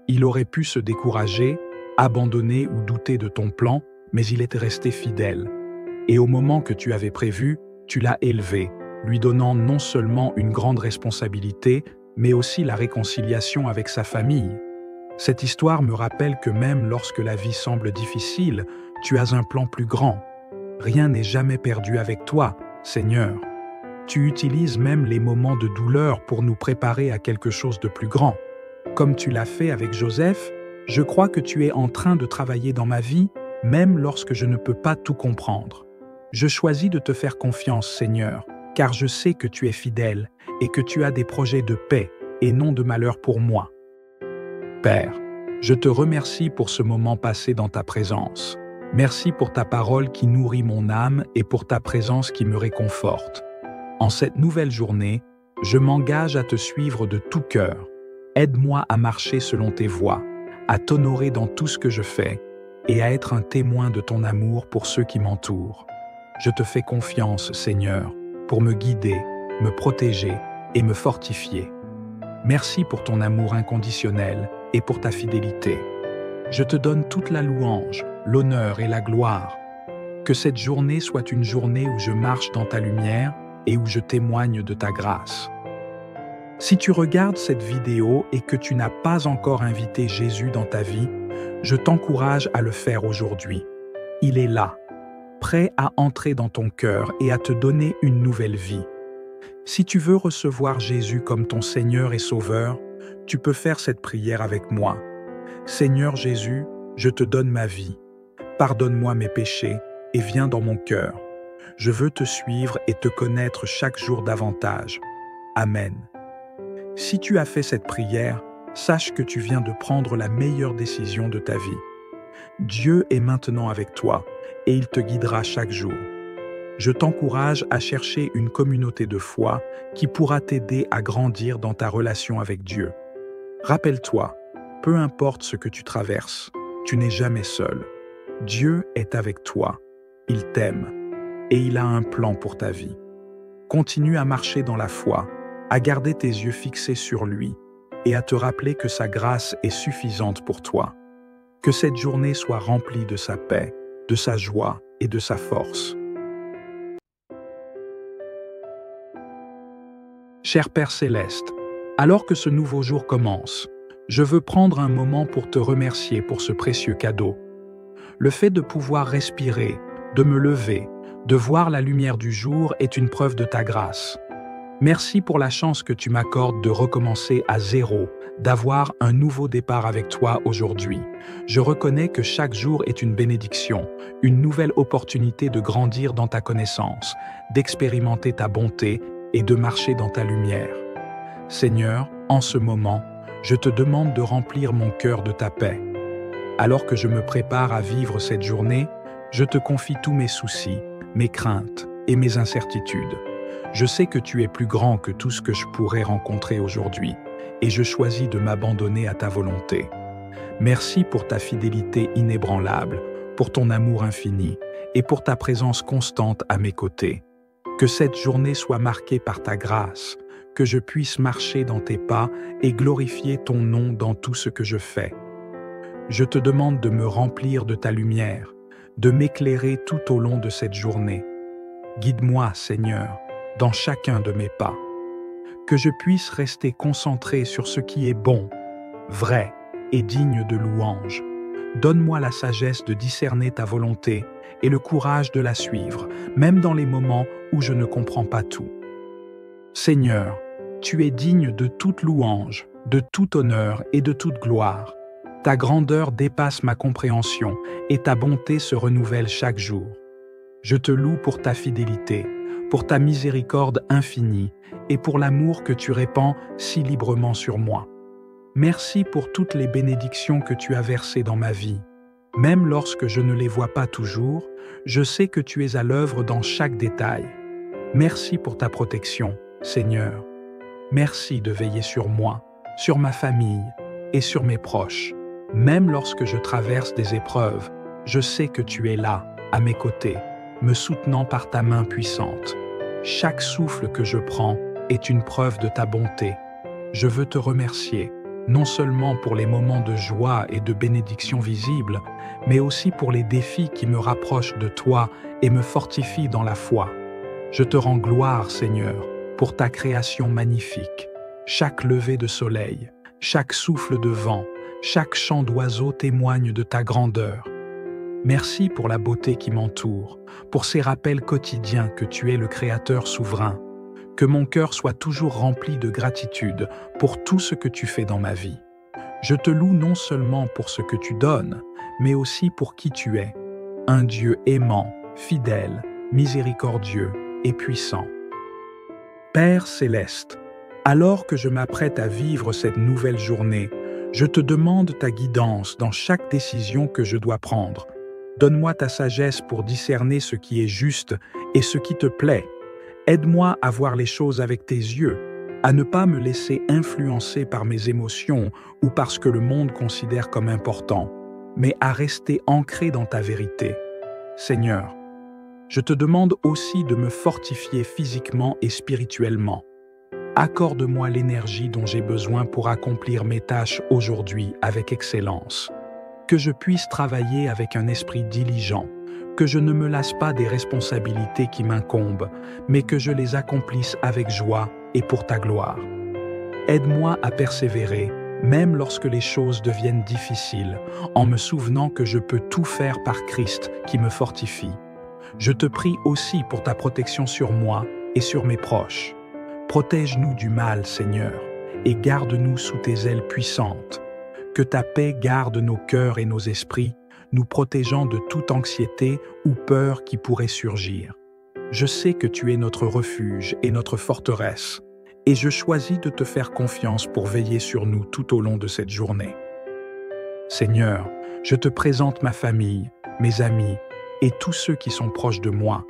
Il aurait pu se décourager, abandonner ou douter de ton plan, mais il était resté fidèle. Et au moment que tu avais prévu, tu l'as élevé, lui donnant non seulement une grande responsabilité, mais aussi la réconciliation avec sa famille. Cette histoire me rappelle que même lorsque la vie semble difficile, tu as un plan plus grand. Rien n'est jamais perdu avec toi, Seigneur. Tu utilises même les moments de douleur pour nous préparer à quelque chose de plus grand. Comme tu l'as fait avec Joseph, je crois que tu es en train de travailler dans ma vie même lorsque je ne peux pas tout comprendre. Je choisis de te faire confiance, Seigneur, car je sais que tu es fidèle et que tu as des projets de paix et non de malheur pour moi. Père, je te remercie pour ce moment passé dans ta présence. Merci pour ta parole qui nourrit mon âme et pour ta présence qui me réconforte. En cette nouvelle journée, je m'engage à te suivre de tout cœur. Aide-moi à marcher selon tes voies, à t'honorer dans tout ce que je fais et à être un témoin de ton amour pour ceux qui m'entourent. Je te fais confiance, Seigneur, pour me guider, me protéger et me fortifier. Merci pour ton amour inconditionnel et pour ta fidélité. Je te donne toute la louange, l'honneur et la gloire. Que cette journée soit une journée où je marche dans ta lumière et où je témoigne de ta grâce. Si tu regardes cette vidéo et que tu n'as pas encore invité Jésus dans ta vie, je t'encourage à le faire aujourd'hui. Il est là, prêt à entrer dans ton cœur et à te donner une nouvelle vie. Si tu veux recevoir Jésus comme ton Seigneur et Sauveur, tu peux faire cette prière avec moi. Seigneur Jésus, je te donne ma vie. Pardonne-moi mes péchés et viens dans mon cœur. Je veux te suivre et te connaître chaque jour davantage. Amen. Si tu as fait cette prière, sache que tu viens de prendre la meilleure décision de ta vie. Dieu est maintenant avec toi et il te guidera chaque jour. Je t'encourage à chercher une communauté de foi qui pourra t'aider à grandir dans ta relation avec Dieu. Rappelle-toi, peu importe ce que tu traverses, tu n'es jamais seul. Dieu est avec toi, il t'aime et il a un plan pour ta vie. Continue à marcher dans la foi, à garder tes yeux fixés sur lui et à te rappeler que sa grâce est suffisante pour toi. Que cette journée soit remplie de sa paix, de sa joie et de sa force. Cher Père Céleste, alors que ce nouveau jour commence, je veux prendre un moment pour te remercier pour ce précieux cadeau. Le fait de pouvoir respirer, de me lever, de voir la lumière du jour est une preuve de ta grâce. Merci pour la chance que tu m'accordes de recommencer à zéro, d'avoir un nouveau départ avec toi aujourd'hui. Je reconnais que chaque jour est une bénédiction, une nouvelle opportunité de grandir dans ta connaissance, d'expérimenter ta bonté et de marcher dans ta lumière. Seigneur, en ce moment, je te demande de remplir mon cœur de ta paix. Alors que je me prépare à vivre cette journée, je te confie tous mes soucis, mes craintes et mes incertitudes. Je sais que tu es plus grand que tout ce que je pourrais rencontrer aujourd'hui, et je choisis de m'abandonner à ta volonté. Merci pour ta fidélité inébranlable, pour ton amour infini, et pour ta présence constante à mes côtés. Que cette journée soit marquée par ta grâce, que je puisse marcher dans tes pas et glorifier ton nom dans tout ce que je fais. Je te demande de me remplir de ta lumière, de m'éclairer tout au long de cette journée. Guide-moi, Seigneur, dans chacun de mes pas. Que je puisse rester concentré sur ce qui est bon, vrai et digne de louange. Donne-moi la sagesse de discerner ta volonté et le courage de la suivre, même dans les moments où je ne comprends pas tout. Seigneur, tu es digne de toute louange, de tout honneur et de toute gloire. Ta grandeur dépasse ma compréhension et ta bonté se renouvelle chaque jour. Je te loue pour ta fidélité, pour ta miséricorde infinie et pour l'amour que tu répands si librement sur moi. Merci pour toutes les bénédictions que tu as versées dans ma vie. Même lorsque je ne les vois pas toujours, je sais que tu es à l'œuvre dans chaque détail. Merci pour ta protection, Seigneur. Merci de veiller sur moi, sur ma famille et sur mes proches. Même lorsque je traverse des épreuves, je sais que tu es là, à mes côtés, me soutenant par ta main puissante. Chaque souffle que je prends est une preuve de ta bonté. Je veux te remercier, non seulement pour les moments de joie et de bénédiction visibles, mais aussi pour les défis qui me rapprochent de toi et me fortifient dans la foi. Je te rends gloire, Seigneur, pour ta création magnifique. Chaque lever de soleil, chaque souffle de vent, chaque chant d'oiseau témoigne de ta grandeur. Merci pour la beauté qui m'entoure, pour ces rappels quotidiens que tu es le Créateur souverain. Que mon cœur soit toujours rempli de gratitude pour tout ce que tu fais dans ma vie. Je te loue non seulement pour ce que tu donnes, mais aussi pour qui tu es, un Dieu aimant, fidèle, miséricordieux et puissant. Père céleste, alors que je m'apprête à vivre cette nouvelle journée, je te demande ta guidance dans chaque décision que je dois prendre. Donne-moi ta sagesse pour discerner ce qui est juste et ce qui te plaît. Aide-moi à voir les choses avec tes yeux, à ne pas me laisser influencer par mes émotions ou par ce que le monde considère comme important, mais à rester ancré dans ta vérité. Seigneur, je te demande aussi de me fortifier physiquement et spirituellement. Accorde-moi l'énergie dont j'ai besoin pour accomplir mes tâches aujourd'hui avec excellence. Que je puisse travailler avec un esprit diligent, que je ne me lasse pas des responsabilités qui m'incombent, mais que je les accomplisse avec joie et pour ta gloire. Aide-moi à persévérer, même lorsque les choses deviennent difficiles, en me souvenant que je peux tout faire par Christ qui me fortifie. Je te prie aussi pour ta protection sur moi et sur mes proches. Protège-nous du mal, Seigneur, et garde-nous sous tes ailes puissantes. Que ta paix garde nos cœurs et nos esprits, nous protégeant de toute anxiété ou peur qui pourrait surgir. Je sais que tu es notre refuge et notre forteresse, et je choisis de te faire confiance pour veiller sur nous tout au long de cette journée. Seigneur, je te présente ma famille, mes amis et tous ceux qui sont proches de moi.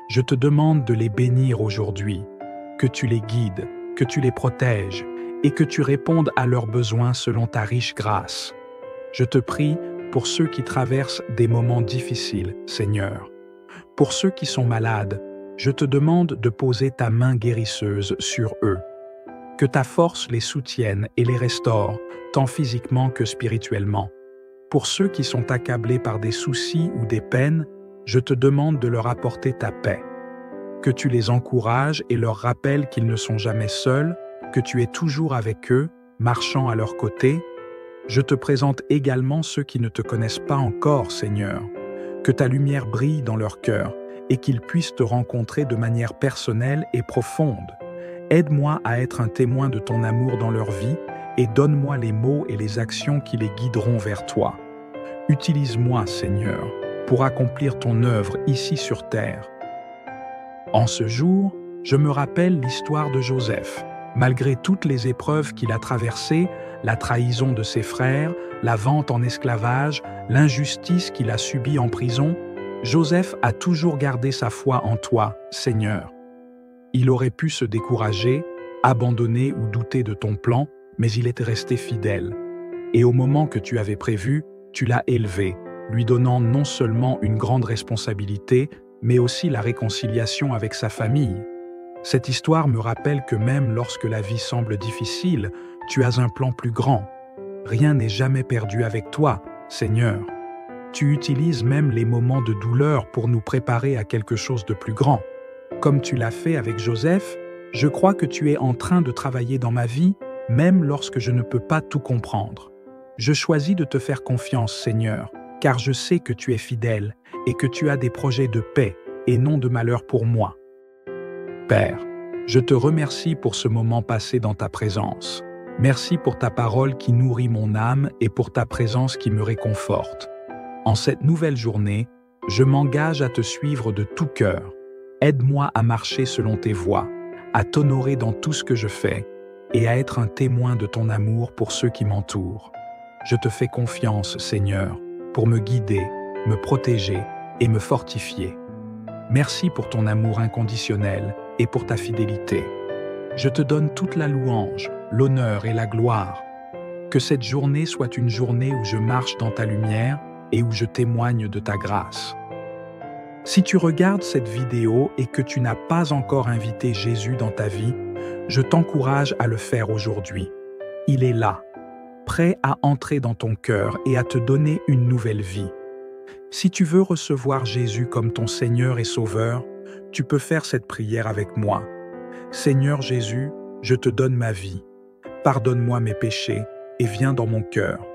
Je te demande de les bénir aujourd'hui, que tu les guides, que tu les protèges et que tu répondes à leurs besoins selon ta riche grâce. Je te prie pour ceux qui traversent des moments difficiles, Seigneur. Pour ceux qui sont malades, je te demande de poser ta main guérisseuse sur eux. Que ta force les soutienne et les restaure, tant physiquement que spirituellement. Pour ceux qui sont accablés par des soucis ou des peines, je te demande de leur apporter ta paix. Que tu les encourages et leur rappelles qu'ils ne sont jamais seuls, que tu es toujours avec eux, marchant à leur côté. Je te présente également ceux qui ne te connaissent pas encore, Seigneur. Que ta lumière brille dans leur cœur et qu'ils puissent te rencontrer de manière personnelle et profonde. Aide-moi à être un témoin de ton amour dans leur vie et donne-moi les mots et les actions qui les guideront vers toi. Utilise-moi, Seigneur, pour accomplir ton œuvre ici sur terre. En ce jour, je me rappelle l'histoire de Joseph. Malgré toutes les épreuves qu'il a traversées, la trahison de ses frères, la vente en esclavage, l'injustice qu'il a subie en prison, Joseph a toujours gardé sa foi en toi, Seigneur. Il aurait pu se décourager, abandonner ou douter de ton plan, mais il était resté fidèle. Et au moment que tu avais prévu, tu l'as élevé, lui donnant non seulement une grande responsabilité, mais aussi la réconciliation avec sa famille. Cette histoire me rappelle que même lorsque la vie semble difficile, tu as un plan plus grand. Rien n'est jamais perdu avec toi, Seigneur. Tu utilises même les moments de douleur pour nous préparer à quelque chose de plus grand. Comme tu l'as fait avec Joseph, je crois que tu es en train de travailler dans ma vie, même lorsque je ne peux pas tout comprendre. Je choisis de te faire confiance, Seigneur, car je sais que tu es fidèle et que tu as des projets de paix et non de malheur pour moi. Père, je te remercie pour ce moment passé dans ta présence. Merci pour ta parole qui nourrit mon âme et pour ta présence qui me réconforte. En cette nouvelle journée, je m'engage à te suivre de tout cœur. Aide-moi à marcher selon tes voies, à t'honorer dans tout ce que je fais et à être un témoin de ton amour pour ceux qui m'entourent. Je te fais confiance, Seigneur, pour me guider, me protéger et me fortifier. Merci pour ton amour inconditionnel et pour ta fidélité. Je te donne toute la louange, l'honneur et la gloire. Que cette journée soit une journée où je marche dans ta lumière et où je témoigne de ta grâce. Si tu regardes cette vidéo et que tu n'as pas encore invité Jésus dans ta vie, je t'encourage à le faire aujourd'hui. Il est là, prêt à entrer dans ton cœur et à te donner une nouvelle vie. Si tu veux recevoir Jésus comme ton Seigneur et Sauveur, tu peux faire cette prière avec moi. Seigneur Jésus, je te donne ma vie. Pardonne-moi mes péchés et viens dans mon cœur.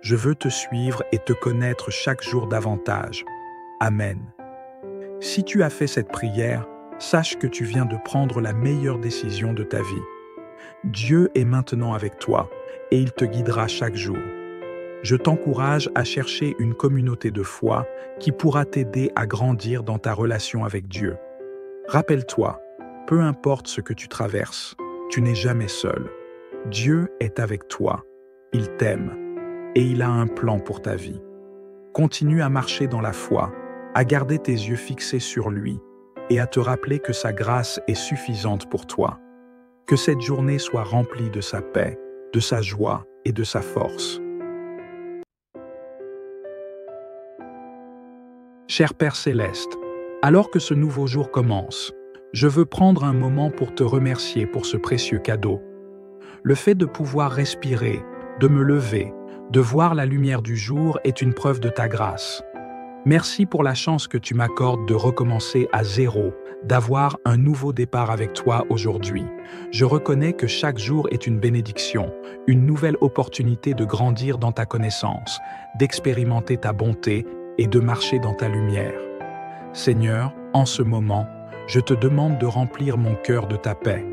Je veux te suivre et te connaître chaque jour davantage. Amen. Si tu as fait cette prière, sache que tu viens de prendre la meilleure décision de ta vie. Dieu est maintenant avec toi et il te guidera chaque jour. Je t'encourage à chercher une communauté de foi qui pourra t'aider à grandir dans ta relation avec Dieu. Rappelle-toi, peu importe ce que tu traverses, tu n'es jamais seul. Dieu est avec toi, il t'aime et il a un plan pour ta vie. Continue à marcher dans la foi, à garder tes yeux fixés sur lui et à te rappeler que sa grâce est suffisante pour toi. Que cette journée soit remplie de sa paix, de sa joie et de sa force. Cher Père Céleste, alors que ce nouveau jour commence, je veux prendre un moment pour te remercier pour ce précieux cadeau. Le fait de pouvoir respirer, de me lever, de voir la lumière du jour est une preuve de ta grâce. Merci pour la chance que tu m'accordes de recommencer à zéro, d'avoir un nouveau départ avec toi aujourd'hui. Je reconnais que chaque jour est une bénédiction, une nouvelle opportunité de grandir dans ta connaissance, d'expérimenter ta bonté et de marcher dans ta lumière. Seigneur, en ce moment, je te demande de remplir mon cœur de ta paix.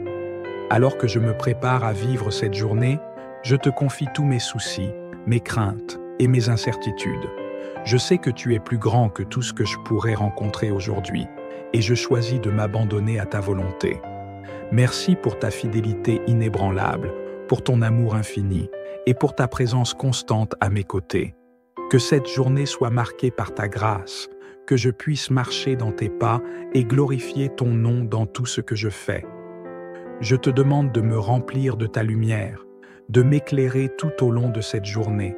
Alors que je me prépare à vivre cette journée, je te confie tous mes soucis, mes craintes et mes incertitudes. Je sais que tu es plus grand que tout ce que je pourrais rencontrer aujourd'hui, et je choisis de m'abandonner à ta volonté. Merci pour ta fidélité inébranlable, pour ton amour infini, et pour ta présence constante à mes côtés. Que cette journée soit marquée par ta grâce, que je puisse marcher dans tes pas et glorifier ton nom dans tout ce que je fais. Je te demande de me remplir de ta lumière, de m'éclairer tout au long de cette journée.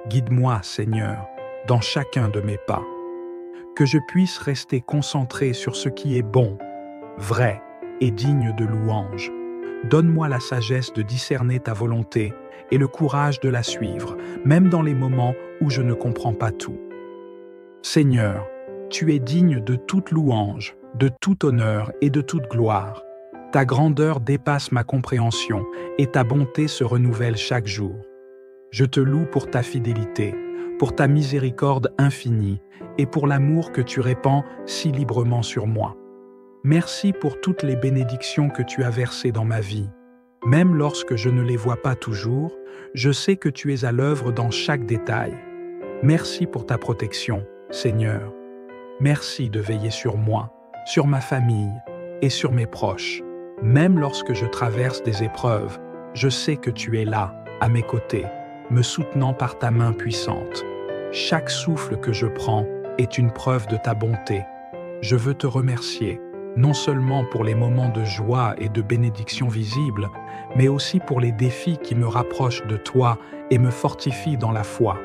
Guide-moi, Seigneur, dans chacun de mes pas. Que je puisse rester concentré sur ce qui est bon, vrai et digne de louange. Donne-moi la sagesse de discerner ta volonté et le courage de la suivre, même dans les moments où je ne comprends pas tout. Seigneur, tu es digne de toute louange, de tout honneur et de toute gloire. Ta grandeur dépasse ma compréhension et ta bonté se renouvelle chaque jour. Je te loue pour ta fidélité, pour ta miséricorde infinie et pour l'amour que tu répands si librement sur moi. Merci pour toutes les bénédictions que tu as versées dans ma vie. Même lorsque je ne les vois pas toujours, je sais que tu es à l'œuvre dans chaque détail. Merci pour ta protection, Seigneur. Merci de veiller sur moi, sur ma famille et sur mes proches. Même lorsque je traverse des épreuves, je sais que tu es là, à mes côtés, me soutenant par ta main puissante. Chaque souffle que je prends est une preuve de ta bonté. Je veux te remercier, non seulement pour les moments de joie et de bénédiction visibles, mais aussi pour les défis qui me rapprochent de toi et me fortifient dans la foi.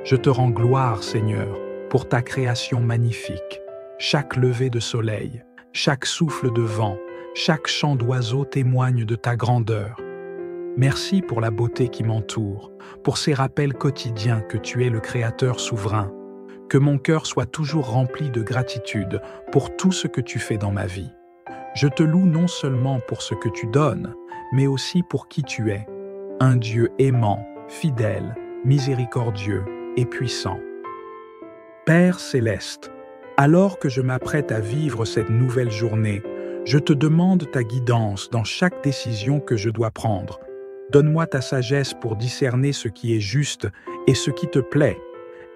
Je te rends gloire, Seigneur, pour ta création magnifique. Chaque lever de soleil, chaque souffle de vent, chaque chant d'oiseau témoigne de ta grandeur. Merci pour la beauté qui m'entoure, pour ces rappels quotidiens que tu es le Créateur souverain. Que mon cœur soit toujours rempli de gratitude pour tout ce que tu fais dans ma vie. Je te loue non seulement pour ce que tu donnes, mais aussi pour qui tu es, un Dieu aimant, fidèle, miséricordieux et puissant. Père céleste, alors que je m'apprête à vivre cette nouvelle journée, je te demande ta guidance dans chaque décision que je dois prendre. Donne-moi ta sagesse pour discerner ce qui est juste et ce qui te plaît.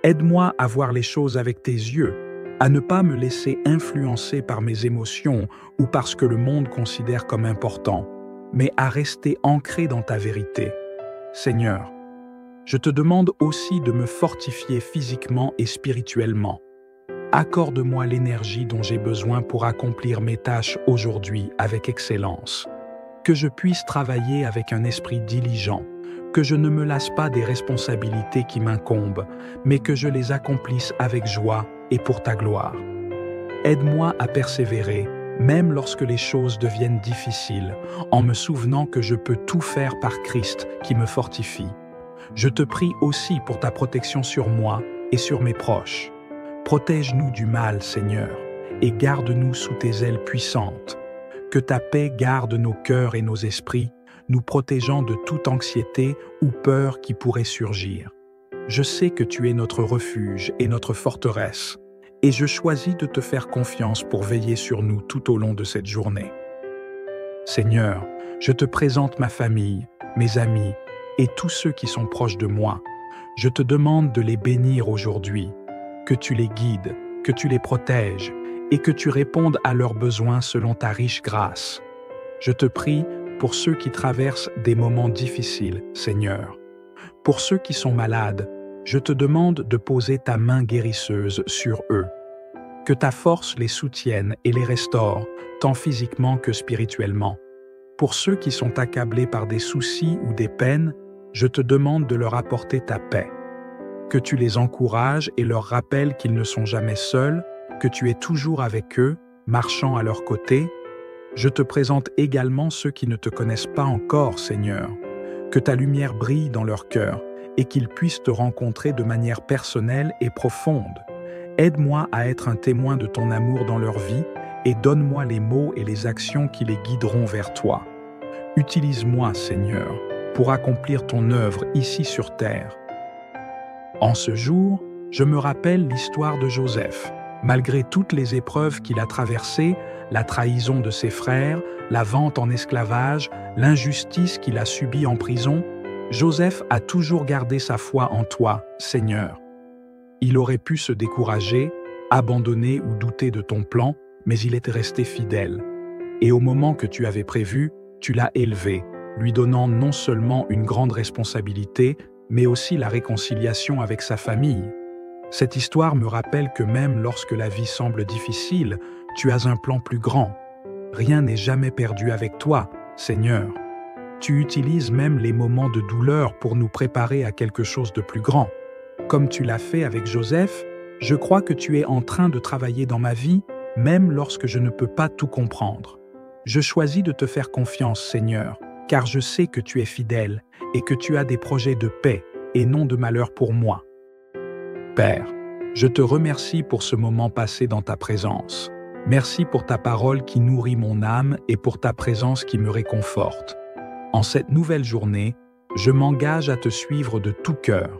Aide-moi à voir les choses avec tes yeux, à ne pas me laisser influencer par mes émotions ou par ce que le monde considère comme important, mais à rester ancré dans ta vérité. Seigneur, je te demande aussi de me fortifier physiquement et spirituellement. Accorde-moi l'énergie dont j'ai besoin pour accomplir mes tâches aujourd'hui avec excellence. Que je puisse travailler avec un esprit diligent, que je ne me lasse pas des responsabilités qui m'incombent, mais que je les accomplisse avec joie et pour ta gloire. Aide-moi à persévérer, même lorsque les choses deviennent difficiles, en me souvenant que je peux tout faire par Christ qui me fortifie. Je te prie aussi pour ta protection sur moi et sur mes proches. Protège-nous du mal, Seigneur, et garde-nous sous tes ailes puissantes. Que ta paix garde nos cœurs et nos esprits, nous protégeant de toute anxiété ou peur qui pourrait surgir. Je sais que tu es notre refuge et notre forteresse, et je choisis de te faire confiance pour veiller sur nous tout au long de cette journée. Seigneur, je te présente ma famille, mes amis et tous ceux qui sont proches de moi. Je te demande de les bénir aujourd'hui, que tu les guides, que tu les protèges et que tu répondes à leurs besoins selon ta riche grâce. Je te prie pour ceux qui traversent des moments difficiles, Seigneur. Pour ceux qui sont malades, je te demande de poser ta main guérisseuse sur eux. Que ta force les soutienne et les restaure, tant physiquement que spirituellement. Pour ceux qui sont accablés par des soucis ou des peines, je te demande de leur apporter ta paix. Que tu les encourages et leur rappelles qu'ils ne sont jamais seuls, que tu es toujours avec eux, marchant à leur côté. Je te présente également ceux qui ne te connaissent pas encore, Seigneur. Que ta lumière brille dans leur cœur et qu'ils puissent te rencontrer de manière personnelle et profonde. Aide-moi à être un témoin de ton amour dans leur vie et donne-moi les mots et les actions qui les guideront vers toi. Utilise-moi, Seigneur, pour accomplir ton œuvre ici sur terre. En ce jour, je me rappelle l'histoire de Joseph. Malgré toutes les épreuves qu'il a traversées, la trahison de ses frères, la vente en esclavage, l'injustice qu'il a subie en prison, Joseph a toujours gardé sa foi en toi, Seigneur. Il aurait pu se décourager, abandonner ou douter de ton plan, mais il est resté fidèle. Et au moment que tu avais prévu, tu l'as élevé, lui donnant non seulement une grande responsabilité, mais aussi la réconciliation avec sa famille. Cette histoire me rappelle que même lorsque la vie semble difficile, tu as un plan plus grand. Rien n'est jamais perdu avec toi, Seigneur. Tu utilises même les moments de douleur pour nous préparer à quelque chose de plus grand. Comme tu l'as fait avec Joseph, je crois que tu es en train de travailler dans ma vie, même lorsque je ne peux pas tout comprendre. Je choisis de te faire confiance, Seigneur, car je sais que tu es fidèle et que tu as des projets de paix et non de malheur pour moi. Père, je te remercie pour ce moment passé dans ta présence. Merci pour ta parole qui nourrit mon âme et pour ta présence qui me réconforte. En cette nouvelle journée, je m'engage à te suivre de tout cœur.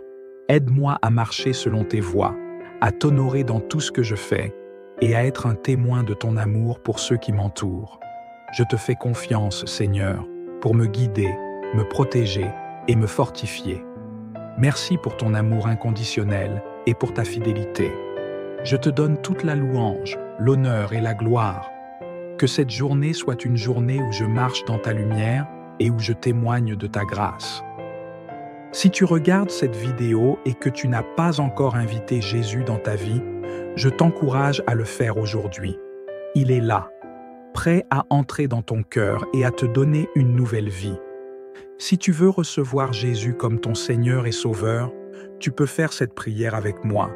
Aide-moi à marcher selon tes voies, à t'honorer dans tout ce que je fais et à être un témoin de ton amour pour ceux qui m'entourent. Je te fais confiance, Seigneur, pour me guider, me protéger et me fortifier. Merci pour ton amour inconditionnel et pour ta fidélité. Je te donne toute la louange, l'honneur et la gloire. Que cette journée soit une journée où je marche dans ta lumière et où je témoigne de ta grâce. Si tu regardes cette vidéo et que tu n'as pas encore invité Jésus dans ta vie, je t'encourage à le faire aujourd'hui. Il est là, prêt à entrer dans ton cœur et à te donner une nouvelle vie. Si tu veux recevoir Jésus comme ton Seigneur et Sauveur, tu peux faire cette prière avec moi.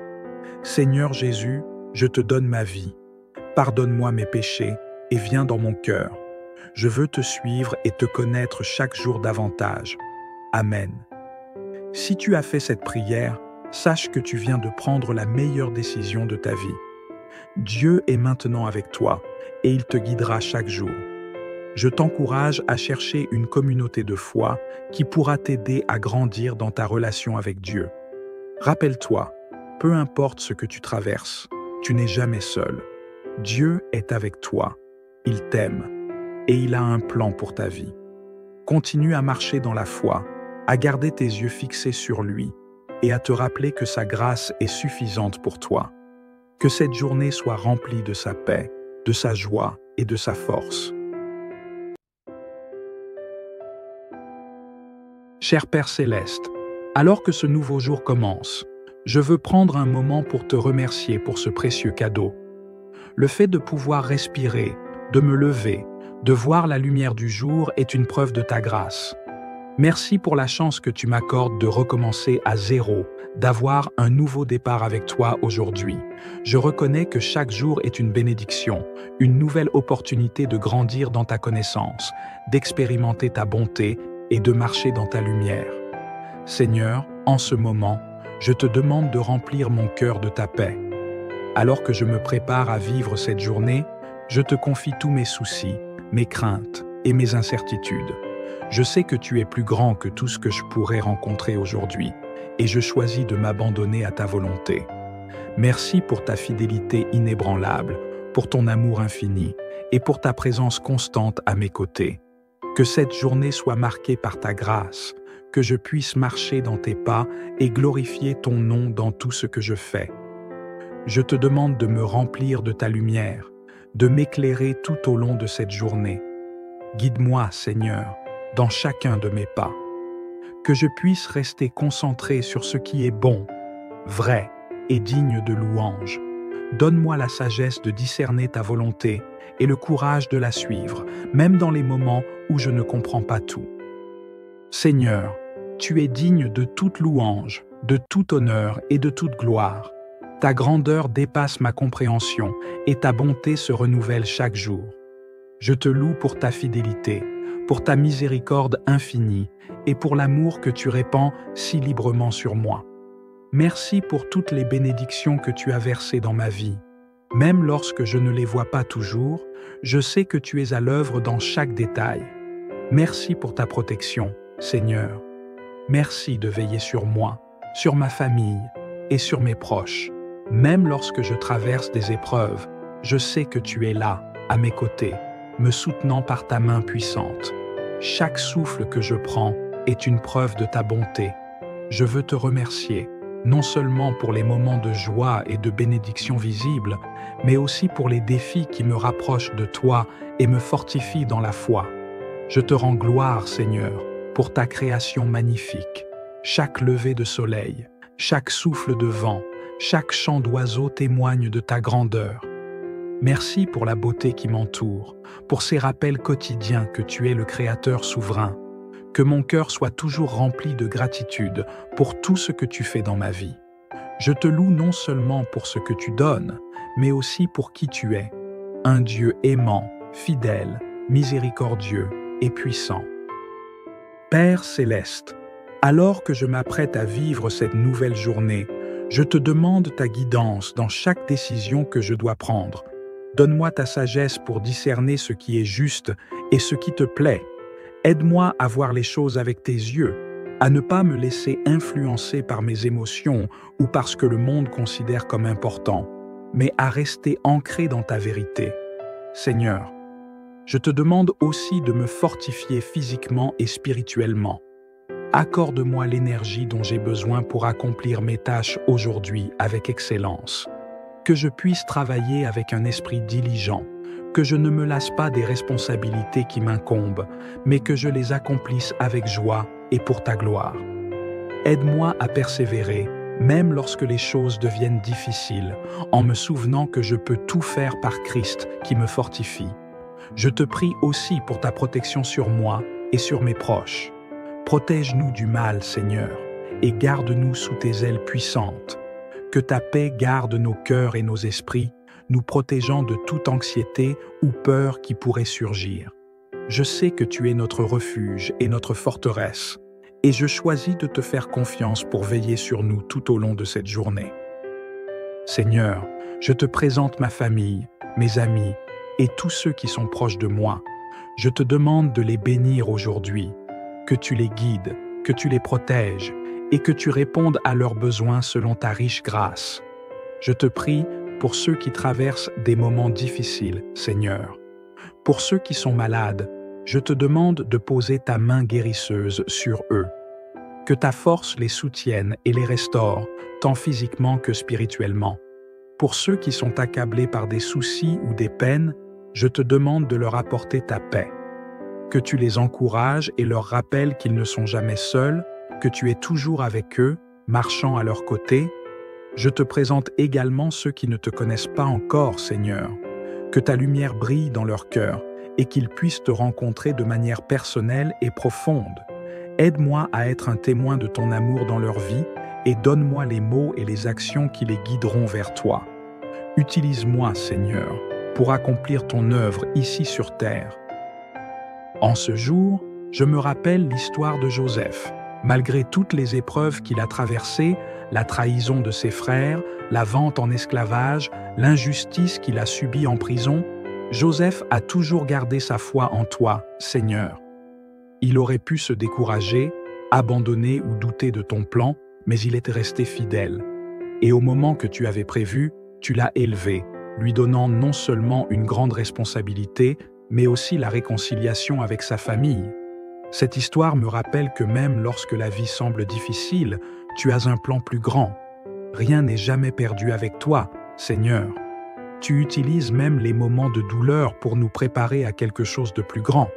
Seigneur Jésus, je te donne ma vie. Pardonne-moi mes péchés et viens dans mon cœur. Je veux te suivre et te connaître chaque jour davantage. Amen. Si tu as fait cette prière, sache que tu viens de prendre la meilleure décision de ta vie. Dieu est maintenant avec toi et il te guidera chaque jour. Je t'encourage à chercher une communauté de foi qui pourra t'aider à grandir dans ta relation avec Dieu. Rappelle-toi, peu importe ce que tu traverses, tu n'es jamais seul. Dieu est avec toi, il t'aime et il a un plan pour ta vie. Continue à marcher dans la foi, à garder tes yeux fixés sur lui et à te rappeler que sa grâce est suffisante pour toi. Que cette journée soit remplie de sa paix, de sa joie et de sa force. Cher Père Céleste, alors que ce nouveau jour commence, je veux prendre un moment pour te remercier pour ce précieux cadeau. Le fait de pouvoir respirer, de me lever, de voir la lumière du jour est une preuve de ta grâce. Merci pour la chance que tu m'accordes de recommencer à zéro, d'avoir un nouveau départ avec toi aujourd'hui. Je reconnais que chaque jour est une bénédiction, une nouvelle opportunité de grandir dans ta connaissance, d'expérimenter ta bonté et de marcher dans ta lumière. Seigneur, en ce moment, je te demande de remplir mon cœur de ta paix. Alors que je me prépare à vivre cette journée, je te confie tous mes soucis, mes craintes et mes incertitudes. Je sais que tu es plus grand que tout ce que je pourrais rencontrer aujourd'hui, et je choisis de m'abandonner à ta volonté. Merci pour ta fidélité inébranlable, pour ton amour infini, et pour ta présence constante à mes côtés. Que cette journée soit marquée par ta grâce, que je puisse marcher dans tes pas et glorifier ton nom dans tout ce que je fais. Je te demande de me remplir de ta lumière, de m'éclairer tout au long de cette journée. Guide-moi, Seigneur, dans chacun de mes pas. Que je puisse rester concentré sur ce qui est bon, vrai et digne de louange. Donne-moi la sagesse de discerner ta volonté et le courage de la suivre, même dans les moments où je ne comprends pas tout. Seigneur, tu es digne de toute louange, de tout honneur et de toute gloire. Ta grandeur dépasse ma compréhension et ta bonté se renouvelle chaque jour. Je te loue pour ta fidélité, pour ta miséricorde infinie et pour l'amour que tu répands si librement sur moi. Merci pour toutes les bénédictions que tu as versées dans ma vie. Même lorsque je ne les vois pas toujours, je sais que tu es à l'œuvre dans chaque détail. Merci pour ta protection, Seigneur. Merci de veiller sur moi, sur ma famille et sur mes proches. Même lorsque je traverse des épreuves, je sais que tu es là, à mes côtés, me soutenant par ta main puissante. Chaque souffle que je prends est une preuve de ta bonté. Je veux te remercier, non seulement pour les moments de joie et de bénédiction visibles, mais aussi pour les défis qui me rapprochent de toi et me fortifient dans la foi. Je te rends gloire, Seigneur, pour ta création magnifique. Chaque lever de soleil, chaque souffle de vent, chaque chant d'oiseau témoigne de ta grandeur. Merci pour la beauté qui m'entoure, pour ces rappels quotidiens que tu es le Créateur souverain. Que mon cœur soit toujours rempli de gratitude pour tout ce que tu fais dans ma vie. Je te loue non seulement pour ce que tu donnes, mais aussi pour qui tu es, un Dieu aimant, fidèle, miséricordieux et puissant. Père céleste, alors que je m'apprête à vivre cette nouvelle journée, je te demande ta guidance dans chaque décision que je dois prendre. Donne-moi ta sagesse pour discerner ce qui est juste et ce qui te plaît. Aide-moi à voir les choses avec tes yeux, à ne pas me laisser influencer par mes émotions ou par ce que le monde considère comme important, mais à rester ancré dans ta vérité. Seigneur, je te demande aussi de me fortifier physiquement et spirituellement. Accorde-moi l'énergie dont j'ai besoin pour accomplir mes tâches aujourd'hui avec excellence. Que je puisse travailler avec un esprit diligent, que je ne me lasse pas des responsabilités qui m'incombent, mais que je les accomplisse avec joie et pour ta gloire. Aide-moi à persévérer, même lorsque les choses deviennent difficiles, en me souvenant que je peux tout faire par Christ qui me fortifie. Je te prie aussi pour ta protection sur moi et sur mes proches. Protège-nous du mal, Seigneur, et garde-nous sous tes ailes puissantes. Que ta paix garde nos cœurs et nos esprits, nous protégeant de toute anxiété ou peur qui pourrait surgir. Je sais que tu es notre refuge et notre forteresse, et je choisis de te faire confiance pour veiller sur nous tout au long de cette journée. Seigneur, je te présente ma famille, mes amis et tous ceux qui sont proches de moi. Je te demande de les bénir aujourd'hui, que tu les guides, que tu les protèges et que tu répondes à leurs besoins selon ta riche grâce. Je te prie pour ceux qui traversent des moments difficiles, Seigneur. Pour ceux qui sont malades, je te demande de poser ta main guérisseuse sur eux. Que ta force les soutienne et les restaure, tant physiquement que spirituellement. Pour ceux qui sont accablés par des soucis ou des peines, je te demande de leur apporter ta paix. Que tu les encourages et leur rappelles qu'ils ne sont jamais seuls, que tu es toujours avec eux, marchant à leur côté. Je te présente également ceux qui ne te connaissent pas encore, Seigneur. Que ta lumière brille dans leur cœur et qu'ils puissent te rencontrer de manière personnelle et profonde. Aide-moi à être un témoin de ton amour dans leur vie et donne-moi les mots et les actions qui les guideront vers toi. Utilise-moi, Seigneur, pour accomplir ton œuvre ici sur terre. En ce jour, je me rappelle l'histoire de Joseph. Malgré toutes les épreuves qu'il a traversées, la trahison de ses frères, la vente en esclavage, l'injustice qu'il a subie en prison, Joseph a toujours gardé sa foi en toi, Seigneur. Il aurait pu se décourager, abandonner ou douter de ton plan, mais il était resté fidèle. Et au moment que tu avais prévu, tu l'as élevé, lui donnant non seulement une grande responsabilité, mais aussi la réconciliation avec sa famille. Cette histoire me rappelle que même lorsque la vie semble difficile, tu as un plan plus grand. Rien n'est jamais perdu avec toi, Seigneur. Tu utilises même les moments de douleur pour nous préparer à quelque chose de plus grand.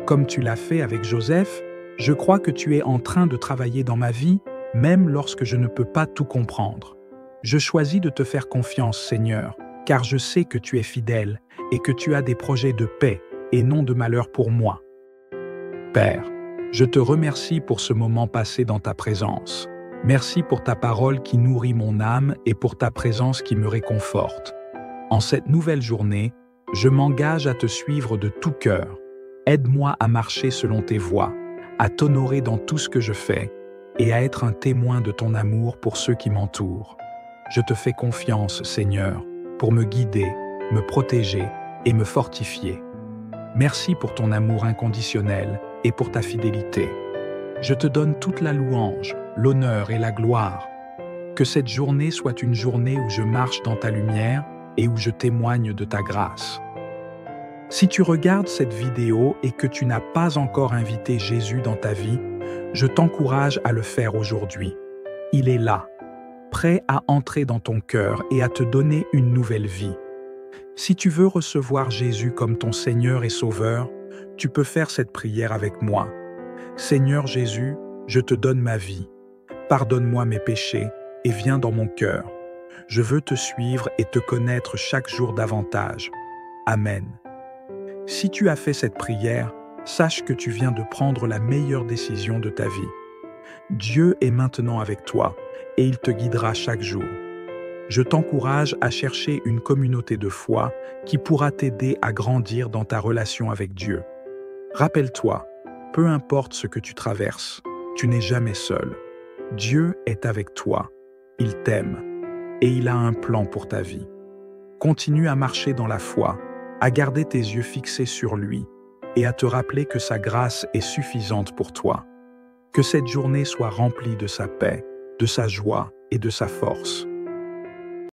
Comme tu l'as fait avec Joseph, je crois que tu es en train de travailler dans ma vie, même lorsque je ne peux pas tout comprendre. Je choisis de te faire confiance, Seigneur, car je sais que tu es fidèle et que tu as des projets de paix et non de malheur pour moi. Père, je te remercie pour ce moment passé dans ta présence. Merci pour ta parole qui nourrit mon âme et pour ta présence qui me réconforte. En cette nouvelle journée, je m'engage à te suivre de tout cœur. Aide-moi à marcher selon tes voies, à t'honorer dans tout ce que je fais et à être un témoin de ton amour pour ceux qui m'entourent. Je te fais confiance, Seigneur, pour me guider, me protéger et me fortifier. Merci pour ton amour inconditionnel et pour ta fidélité. Je te donne toute la louange, l'honneur et la gloire. Que cette journée soit une journée où je marche dans ta lumière et où je témoigne de ta grâce. Si tu regardes cette vidéo et que tu n'as pas encore invité Jésus dans ta vie, je t'encourage à le faire aujourd'hui. Il est là, prêt à entrer dans ton cœur et à te donner une nouvelle vie. Si tu veux recevoir Jésus comme ton Seigneur et Sauveur, tu peux faire cette prière avec moi. Seigneur Jésus, je te donne ma vie. Pardonne-moi mes péchés et viens dans mon cœur. Je veux te suivre et te connaître chaque jour davantage. Amen. Si tu as fait cette prière, sache que tu viens de prendre la meilleure décision de ta vie. Dieu est maintenant avec toi et il te guidera chaque jour. Je t'encourage à chercher une communauté de foi qui pourra t'aider à grandir dans ta relation avec Dieu. Rappelle-toi, peu importe ce que tu traverses, tu n'es jamais seul. Dieu est avec toi, il t'aime et il a un plan pour ta vie. Continue à marcher dans la foi, à garder tes yeux fixés sur lui et à te rappeler que sa grâce est suffisante pour toi. Que cette journée soit remplie de sa paix, de sa joie et de sa force.